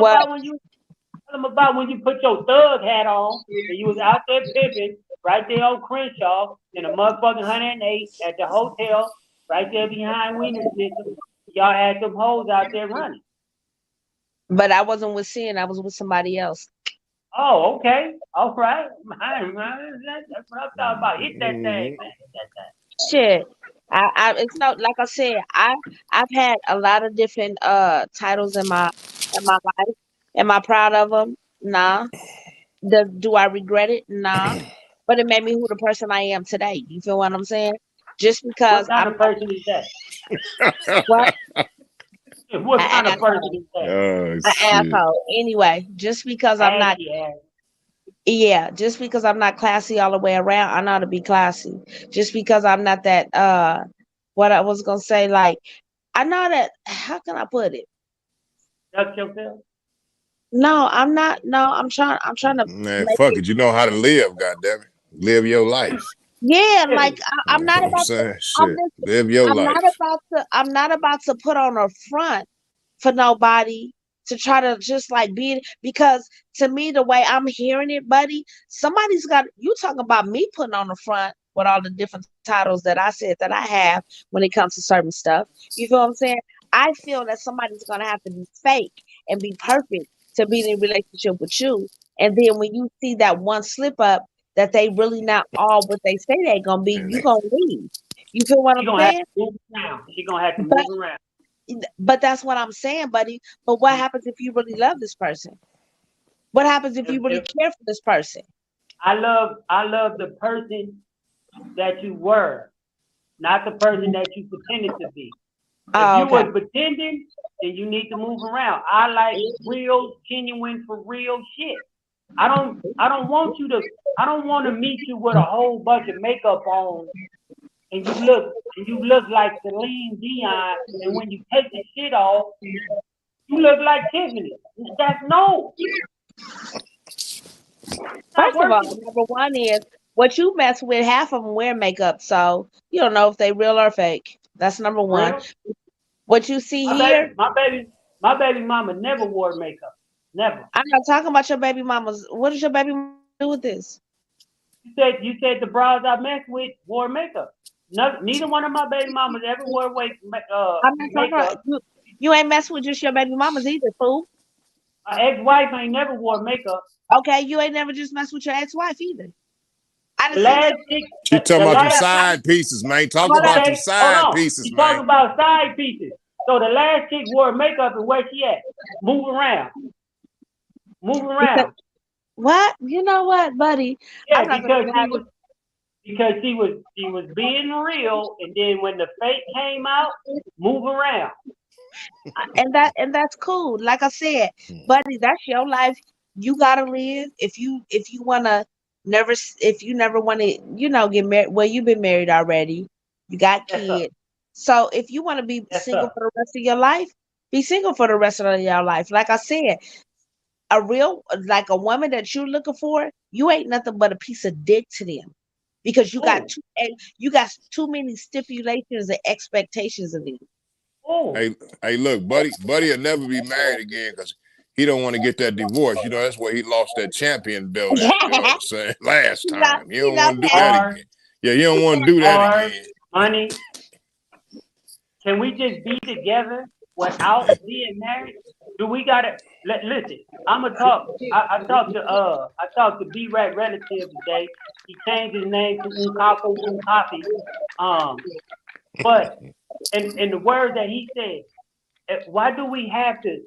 about when you put your thug hat on and you was out there pimping right there on Crenshaw in a motherfucking 108 at the hotel right there behind Wiener System. Y'all had them hoes out there running. But I wasn't with Sin. I was with somebody else. Oh, okay. All right. That's what I'm talking about. Hit that thing, man. Hit that thing. Shit. It's not like I said, I've had a lot of different titles in my life. Am I proud of them? Nah. Do I regret it? Nah. But it made me who the person I am today. You feel what I'm saying? Just because what kind of person is that? What? What kind of person is that? An asshole. Anyway, just because I'm not just because I'm not classy all the way around, I know how to be classy. Just because I'm not that what I was gonna say, like I know that how can I put it? Duck yourself? No, I'm not. No, I'm trying to man, fuck it. You know how to live, goddammit. Live your life. Yeah, like I'm not about to live your life. I'm not about to put on a front for nobody to try to just like be, because to me the way I'm hearing it, buddy, somebody's got you talking about me putting on the front with all the different titles that I said that I have when it comes to certain stuff. You feel what I'm saying? I feel that somebody's gonna have to be fake and be perfect to be in a relationship with you. And then when you see that one slip up that they really not all what they say they gonna be, you gonna leave. You feel what I'm saying? She's gonna have to move around. But that's what I'm saying, buddy. But what happens if you really love this person? What happens if you really care for this person? I love the person that you were, not the person that you pretended to be. If you was pretending, then you need to move around. I like real, genuine, for real shit. I don't want to meet you with a whole bunch of makeup on and you look like Celine Dion, and when you take the shit off, you look like Tiffany. That's no. First of all, number one is what you mess with, half of them wear makeup, so you don't know if they real or fake. That's number one. Real? What you see here, my baby mama never wore makeup. Never. I'm not talking about your baby mamas. What does your baby mama do with this? You said the bras I messed with wore makeup. Neither one of my baby mamas ever wore makeup. I'm not talking about you ain't messing with just your baby mamas either, fool. My ex-wife ain't never wore makeup. Okay, you ain't never just messed with your ex-wife either. She talking about them side pieces, man. Talk about them side pieces, man. Talking about side pieces. So the last chick wore makeup, and where she at? Move around. What? You know what, buddy? Yeah, because she was being real, and then when the fake came out, move around. And that's cool. Like I said, buddy, that's your life. You gotta live. If you never want to, get married. Well, you've been married already. You got kids. So if you want to be single for the rest of your life, be single for the rest of your life. Like I said, a woman that you're looking for, you ain't nothing but a piece of dick to them, because you got too many stipulations and expectations of them. Hey, look, buddy will never be married again because he don't want to get that divorce. That's where he lost that champion belt. You know what I'm saying? Last time, you don't want to do that again. Yeah, you don't want to do that again. Honey, can we just be together without being married? Do we gotta listen? I'm gonna talk. I talked to B-Rat relative today. He changed his name to Unkafu Unkafi. But in the words that he said, why do we have to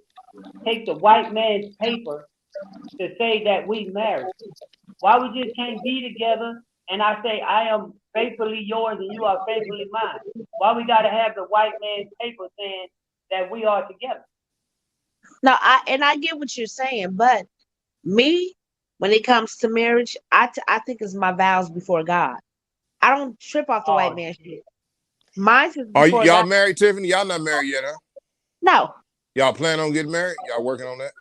take the white man's paper to say that we married? Why we just can't be together and I say I am faithfully yours and you are faithfully mine? Why we gotta have the white man's paper saying that we are together? No, I get what you're saying, but me, when it comes to marriage, I think it's my vows before God. I don't trip off the white man shit. Mine is Are before y'all God. married, Tiffany? Y'all not married yet, huh? No. Y'all plan on getting married? Y'all working on that?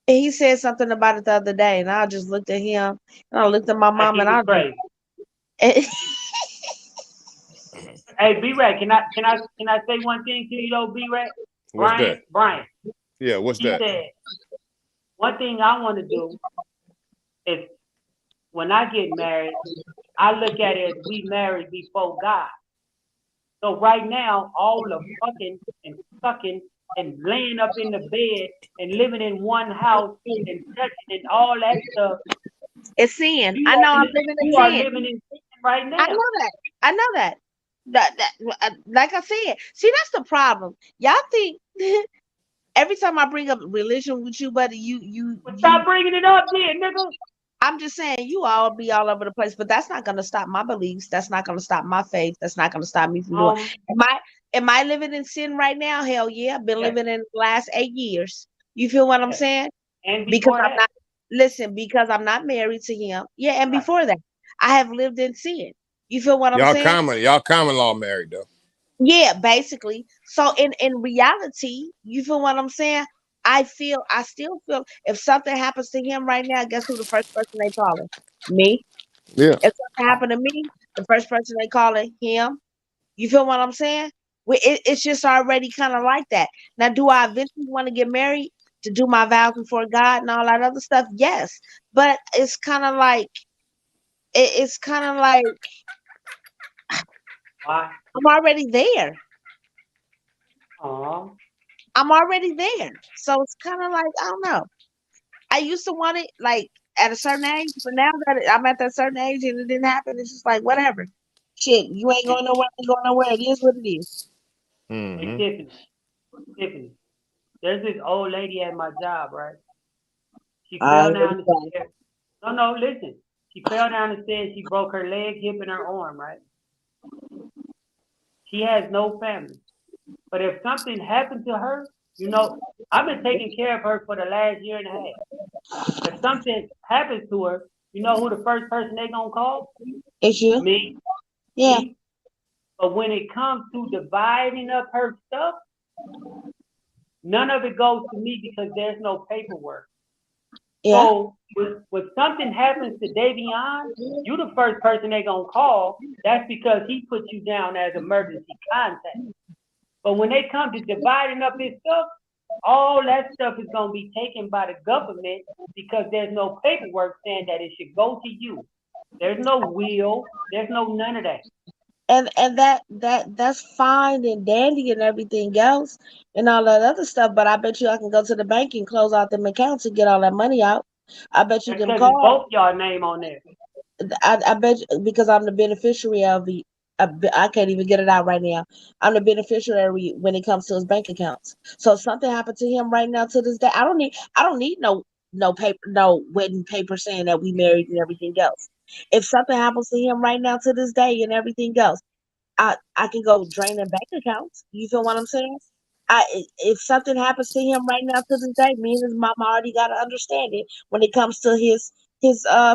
And he said something about it the other day, and I just looked at him, and I looked at my mom, and I crazy. Hey, B-Rat, can I say one thing to you though, B-Rat? Brian. Yeah, what's he that? Said, one thing I want to do is when I get married, I look at it as we married before God. So right now, all the fucking and sucking and laying up in the bed and living in one house and touching and all that stuff. It's sin. I know I'm living in sin. You are living in sin right now. I know that. Like I said, see, that's the problem. Y'all think every time I bring up religion with you, buddy, you stop bringing it up, then, nigga. I'm just saying you all be all over the place, but that's not gonna stop my beliefs. That's not gonna stop my faith. That's not gonna stop me from doing. Am I living in sin right now? Hell yeah, I've been living in the last 8 years. You feel what I'm saying? And because I'm not because I'm not married to him. Yeah, and before that, I have lived in sin. You feel what I'm saying? Y'all common law married though. Yeah, basically. So in reality, you feel what I'm saying? I still feel if something happens to him right now, guess who the first person they calling? Me. Yeah. If something happened to me, the first person they calling him. You feel what I'm saying? It's just already kind of like that. Now, do I eventually want to get married to do my vows before God and all that other stuff? Yes, but it's kind of like it's kind of like why? I'm already there. I'm already there. So it's kind of like, I don't know. I used to want it like at a certain age, but now that I'm at that certain age and it didn't happen, it's just like, whatever. Shit, you ain't going nowhere, ain't going nowhere. It is what it is. Mm-hmm. Hey, Tiffany, there's this old lady at my job, right? She fell down the stairs. No, listen. She fell down the stairs. She broke her leg, hip, and her arm, right? She has no family. But if something happened to her, you know, I've been taking care of her for the last year and a half. If something happens to her, you know who the first person they gonna call? It's you. Me. Yeah. Me. But when it comes to dividing up her stuff, none of it goes to me because there's no paperwork. Yeah. So when something happens to Davion, you the first person they gonna call. That's because he put you down as emergency contact. But when they come to dividing up his stuff, all that stuff is gonna be taken by the government because there's no paperwork saying that it should go to you. There's no will. There's no none of that. And that's fine and dandy and everything else and all that other stuff. But I bet you I can go to the bank and close out them accounts and get all that money out. I bet you can call both y'all name on there. I bet you, because I'm the beneficiary of the. I can't even get it out right now. I'm the beneficiary when it comes to his bank accounts. So if something happened to him right now to this day, I don't need no paper, no wedding paper saying that we married and everything else. If something happens to him right now to this day and everything else, I can go drain their bank accounts. You feel what I'm saying? If something happens to him right now to this day, me and his mama already got to understand it when it comes to his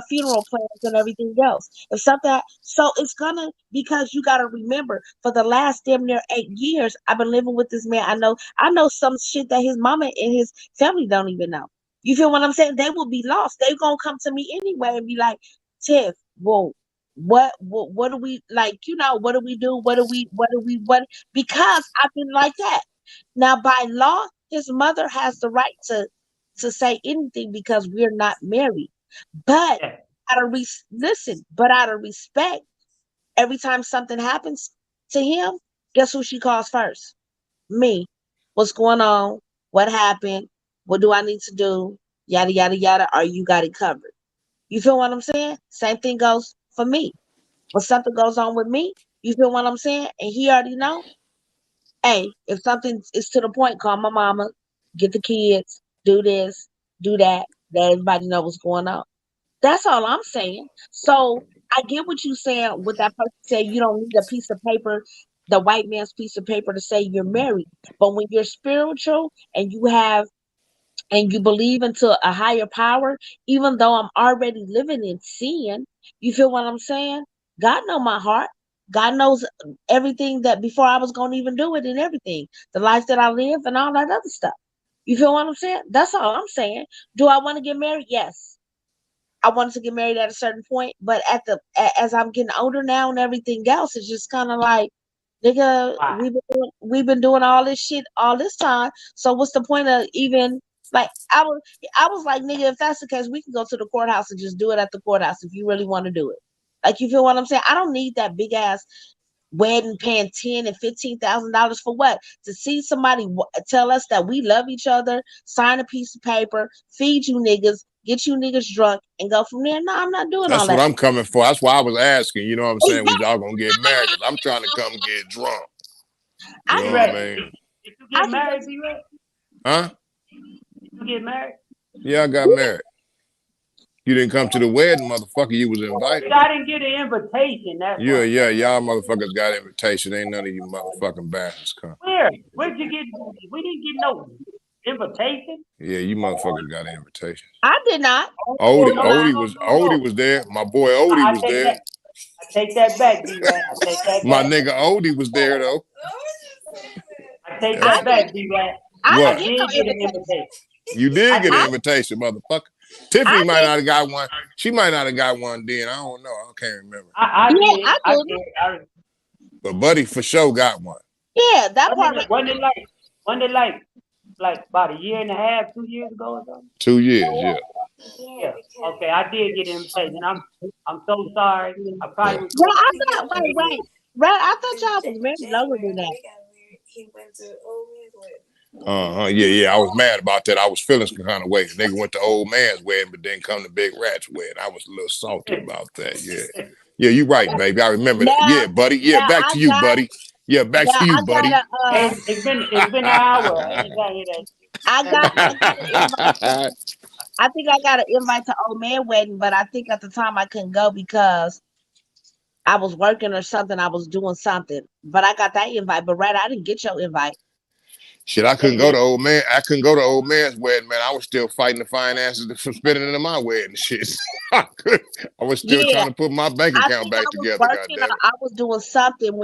funeral plans and everything else. If something, so it's gonna, because you got to remember, for the last damn near 8 years, I've been living with this man. I know some shit that his mama and his family don't even know. You feel what I'm saying? They will be lost. They're gonna come to me anyway and be like, Tiff, whoa. What do we like? You know, what do we do? What because I've been like that. Now, by law, his mother has the right to say anything because we're not married. But out of respect, every time something happens to him, guess who she calls first? Me. what's going on, what happened, what do I need to do, yada yada yada, or you got it covered. You feel what I'm saying? Same thing goes for me. When something goes on with me, you feel what I'm saying? And he already know, hey, if something is to the point, call my mama, get the kids, do this, do that, let everybody know what's going on. That's all I'm saying. So I get what you're saying with that person say you don't need a piece of paper, the white man's piece of paper to say you're married. But when you're spiritual and you have and you believe into a higher power, even though I'm already living in sin, you feel what I'm saying? God know my heart. God knows everything that before I was gonna even do it and everything, the life that I live and all that other stuff. You feel what I'm saying? That's all I'm saying. Do I want to get married? Yes. I wanted to get married at a certain point, but as I'm getting older now and everything else, it's just kind of like, nigga, Why? we've been doing all this shit all this time. So what's the point of even like I was like, nigga, if that's the case, we can go to the courthouse and just do it at the courthouse if you really want to do it. Like you feel what I'm saying? I don't need that big ass wedding paying $10,000 and $15,000 for what? To see somebody tell us that we love each other, sign a piece of paper, feed you niggas, get you niggas drunk, and go from there. No, I'm not doing all That's what that. I'm coming for. That's why I was asking. You know what I'm saying? Was Exactly. y'all gonna get married? Because I'm trying to come get drunk. You I know Be can what I go. ready. mean? Did you I get can married, go. be ready? Huh? Did you get married? Yeah, I got married. You didn't come to the wedding, motherfucker. You was invited. I didn't get an invitation. That's Yeah, why. yeah, y'all motherfuckers got invitation. Ain't none of you motherfucking bastards come. Where? Where'd you get? We didn't get no invitation. Yeah, you motherfuckers got invitation. I did not. Oh Odie, no, I, Odie was there. My boy Odie I was take there. that. I take that back, B-Rat. I take that My back. nigga Odie was there though. I take That's I that back, didn't. B-Rat. I I didn't what? get did no get an invitation. invitation. You did I get an I did. invitation, motherfucker. Tiffany I might did. not have got one. She might not have got one then. I don't know. I can't remember. I Yeah, did. I I did. did. But Buddy for sure got one. Yeah, that part. Wasn't it like about a year and a half, 2 years ago or something? 2 years, yeah. Yeah. Okay, I did get an invitation. I'm so sorry. I Yeah. probably was Well, going I through thought. something. Wait. Right, I thought y'all was married longer than that. Yeah. I was mad about that. I was feeling some kind of way. The nigga went to old man's wedding, but then come to Big Rat's wedding. I was a little salty about that. Yeah. Yeah, you right, baby. I remember that. Now, Yeah, buddy. Yeah, now back I to you, got. buddy. Yeah, back Now to you, I buddy. got a. It's been an hour. I ain't got to hear that. I got an invite. I think I got an invite to old man wedding, but I think at the time I couldn't go because I was working or something. I was doing something, but I got that invite. But I didn't get your invite. Shit, I couldn't Hey, go to old man. I couldn't go to old man's wedding, man. I was still fighting the finances for spending into my wedding shit. I was still Yeah, trying to put my bank I account think back I was together. God working damn or it. I was doing something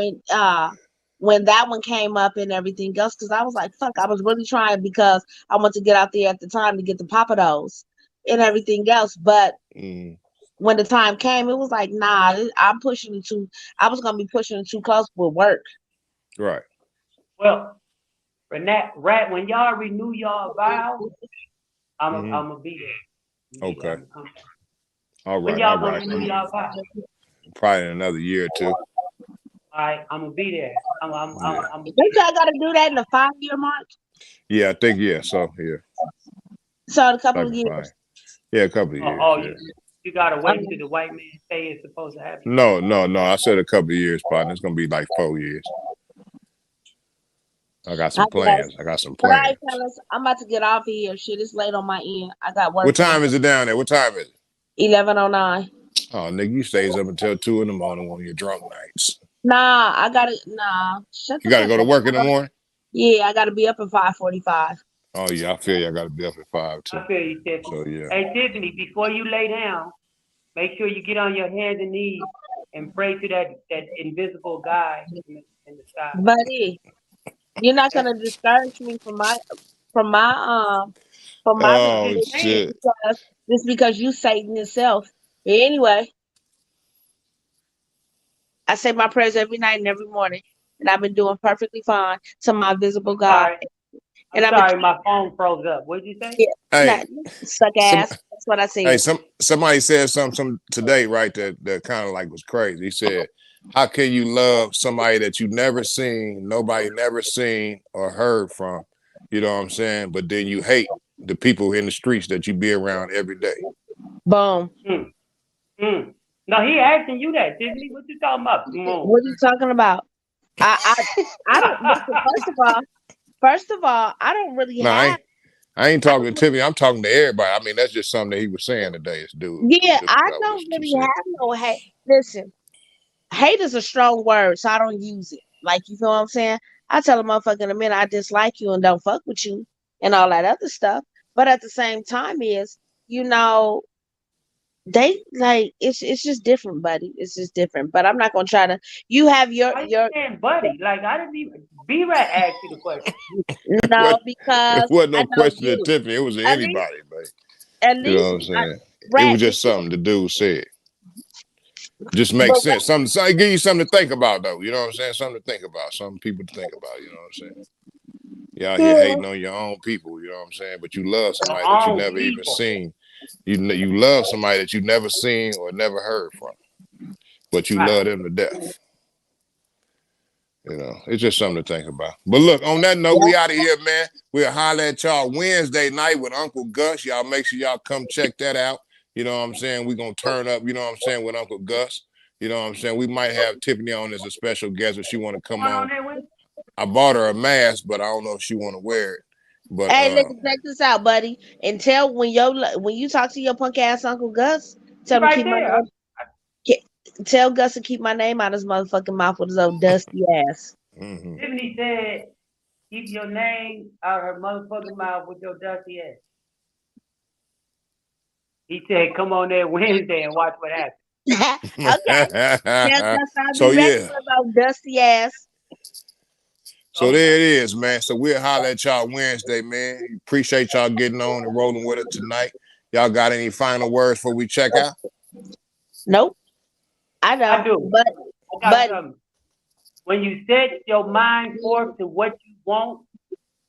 when that one came up and everything else. Because I was like, fuck, I was really trying because I want to get out there at the time to get the papados and everything else. But Mm, when the time came, it was like, nah, I'm pushing it too. I was gonna be pushing it too close with work. right. well, when y'all renew y'all vows, I'm Hmm. gonna be there. Okay. I All When right. y'all All gonna right. renew y'all vows? Probably in another year or two. All right, I'm gonna be there. Yeah. I'm gonna think be I gotta do that in the 5 year mark. Yeah, I think, yeah. So, yeah. So in a couple Like of a years. 5. Yeah, a couple of there. years. Yeah. You gotta wait Okay. till the white man say it's supposed to happen. No. I said a couple of years, partner. It's gonna be like 4 years. I got I some guess. plans. I got some All right, plans. fellas, I'm about to get off of here. Shit, it's late on my end. I got What work in time is it down there? What time is it? 11:09. Oh, nigga, you stays up until 2 in the morning on your drunk nights. Nah, I gotta nah. Shut You the got to fuck go to up. work in the morning? Yeah, I gotta be up at 5:45. Oh, yeah, I feel you. I got to be up at 5 too. I feel you, Tiffany. So, yeah. Hey, Tiffany, before you lay down, make sure you get on your hands and knees and pray to that invisible guy in the sky. Buddy, you're not gonna discourage me from my I'm Oh, just religion saying. shit. just because you Satan itself. But anyway, I say my prayers every night and every morning, and I've been doing perfectly fine to my visible God. Sorry, And I'm I'm gonna sorry, keep my phone froze up. What'd you say? it. Hey, Not suck some, ass. That's what I hey, said. somebody said something today, right? That kind of like was crazy. He said, "How can you love somebody that you never seen, nobody never seen or heard from, You know what I'm saying? But then you hate the people in the streets that you be around every day. Boom. No, he asking you that, Tiffany. What you talking about? What are you talking about? I don't listen, first of all, I don't really No, have I ain't talking to Tiffany. I'm talking to everybody. I mean, that's just something that he was saying today. This dude. yeah, This I guy was don't really saying. have no hate. Listen, hate is a strong word, so I don't use it. Like, you know what I'm saying? I tell a motherfucker in a minute I dislike you and don't fuck with you and all that other stuff. But at the same time is, you know, they like it's just different, buddy. It's just different. But I'm not gonna try to you have Why you saying buddy? Like, I didn't even, B-Rat asked you the question. no, It because wasn't I no know question to you. Tiffany. It was to At least anybody, man. at You know least what I'm saying? It Rat, was just something the dude said. Just makes but sense. Something I give you something to think about, though. You know what I'm saying? Something to think about. Some people to think about. You know what I'm saying? You out here hating on your own people. You know what I'm saying? But you love Your somebody that you own never even people. seen. You love somebody that you never seen or never heard from, but you Right. love them to death. You know, it's just something to think about. But look, on that note, we out of here, man. We'll holler at y'all Wednesday night with Uncle Gus. Y'all make sure y'all come check that out. You know what I'm saying? We're going to turn up, you know what I'm saying, with Uncle Gus. You know what I'm saying? We might have Tiffany on as a special guest if she want to come on. There with? I bought her a mask, but I don't know if she want to wear it. But hey, listen, check this out, buddy. And tell when you talk to your punk ass Uncle Gus, tell him to Right keep my there. name. Tell Gus to keep my name out his motherfucking mouth with his old dusty ass. Tiffany said, keep your name out of her motherfucking mouth with your dusty ass. He said, come on there Wednesday and watch what happens. Okay. Tell Gus I'll So be ready yeah. for his old dusty ass. So there it is, man. So we'll holler at y'all Wednesday, man. Appreciate y'all getting on and rolling with us tonight. Y'all got any final words before we check out? Nope. I know. I do. But I got something. When you set your mind forth to what you want,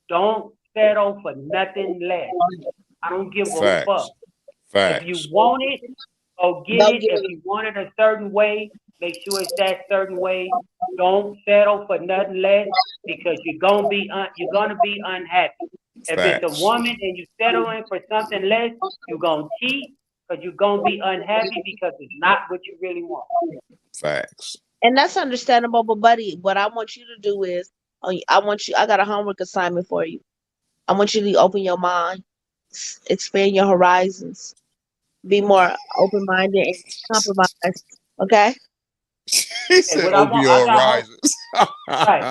don't settle for nothing less. I don't give a fuck. Facts. If you want it, go get it. If you want it a certain way, make sure it's that certain way. Don't settle for nothing less because you're gonna be unhappy. If it's a woman and you settling for something less, you're gonna cheat because you're gonna be unhappy because it's not what you really want. Facts. And that's understandable, but buddy, what I want you to do is I got a homework assignment for you. I want you to open your mind, expand your horizons, be more open minded and compromise. Okay? He said open your horizons. Right.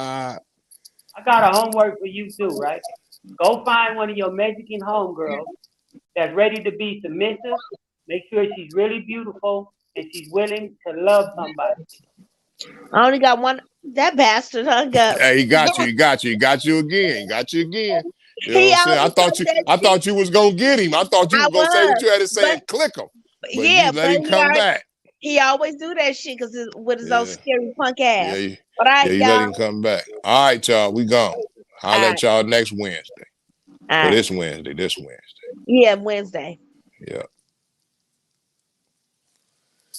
I got a homework for you too, right? Go find one of your Mexican homegirls that's ready to be submissive. Make sure she's really beautiful and she's willing to love somebody. I only got one. That bastard hung up. Hey, he got you again. You know He what I'm saying? always does that I shit. thought you was gonna get him. I thought you I was gonna say what was, you had to say but and click him. But yeah, you let him come back. he always do that shit because with his old Yeah. scary punk ass. Yeah, But all right, you y'all. let him come back. All right, y'all, we gone. Holler at y'all next Wednesday. All Or right. this Wednesday. Yeah, Wednesday. Yeah.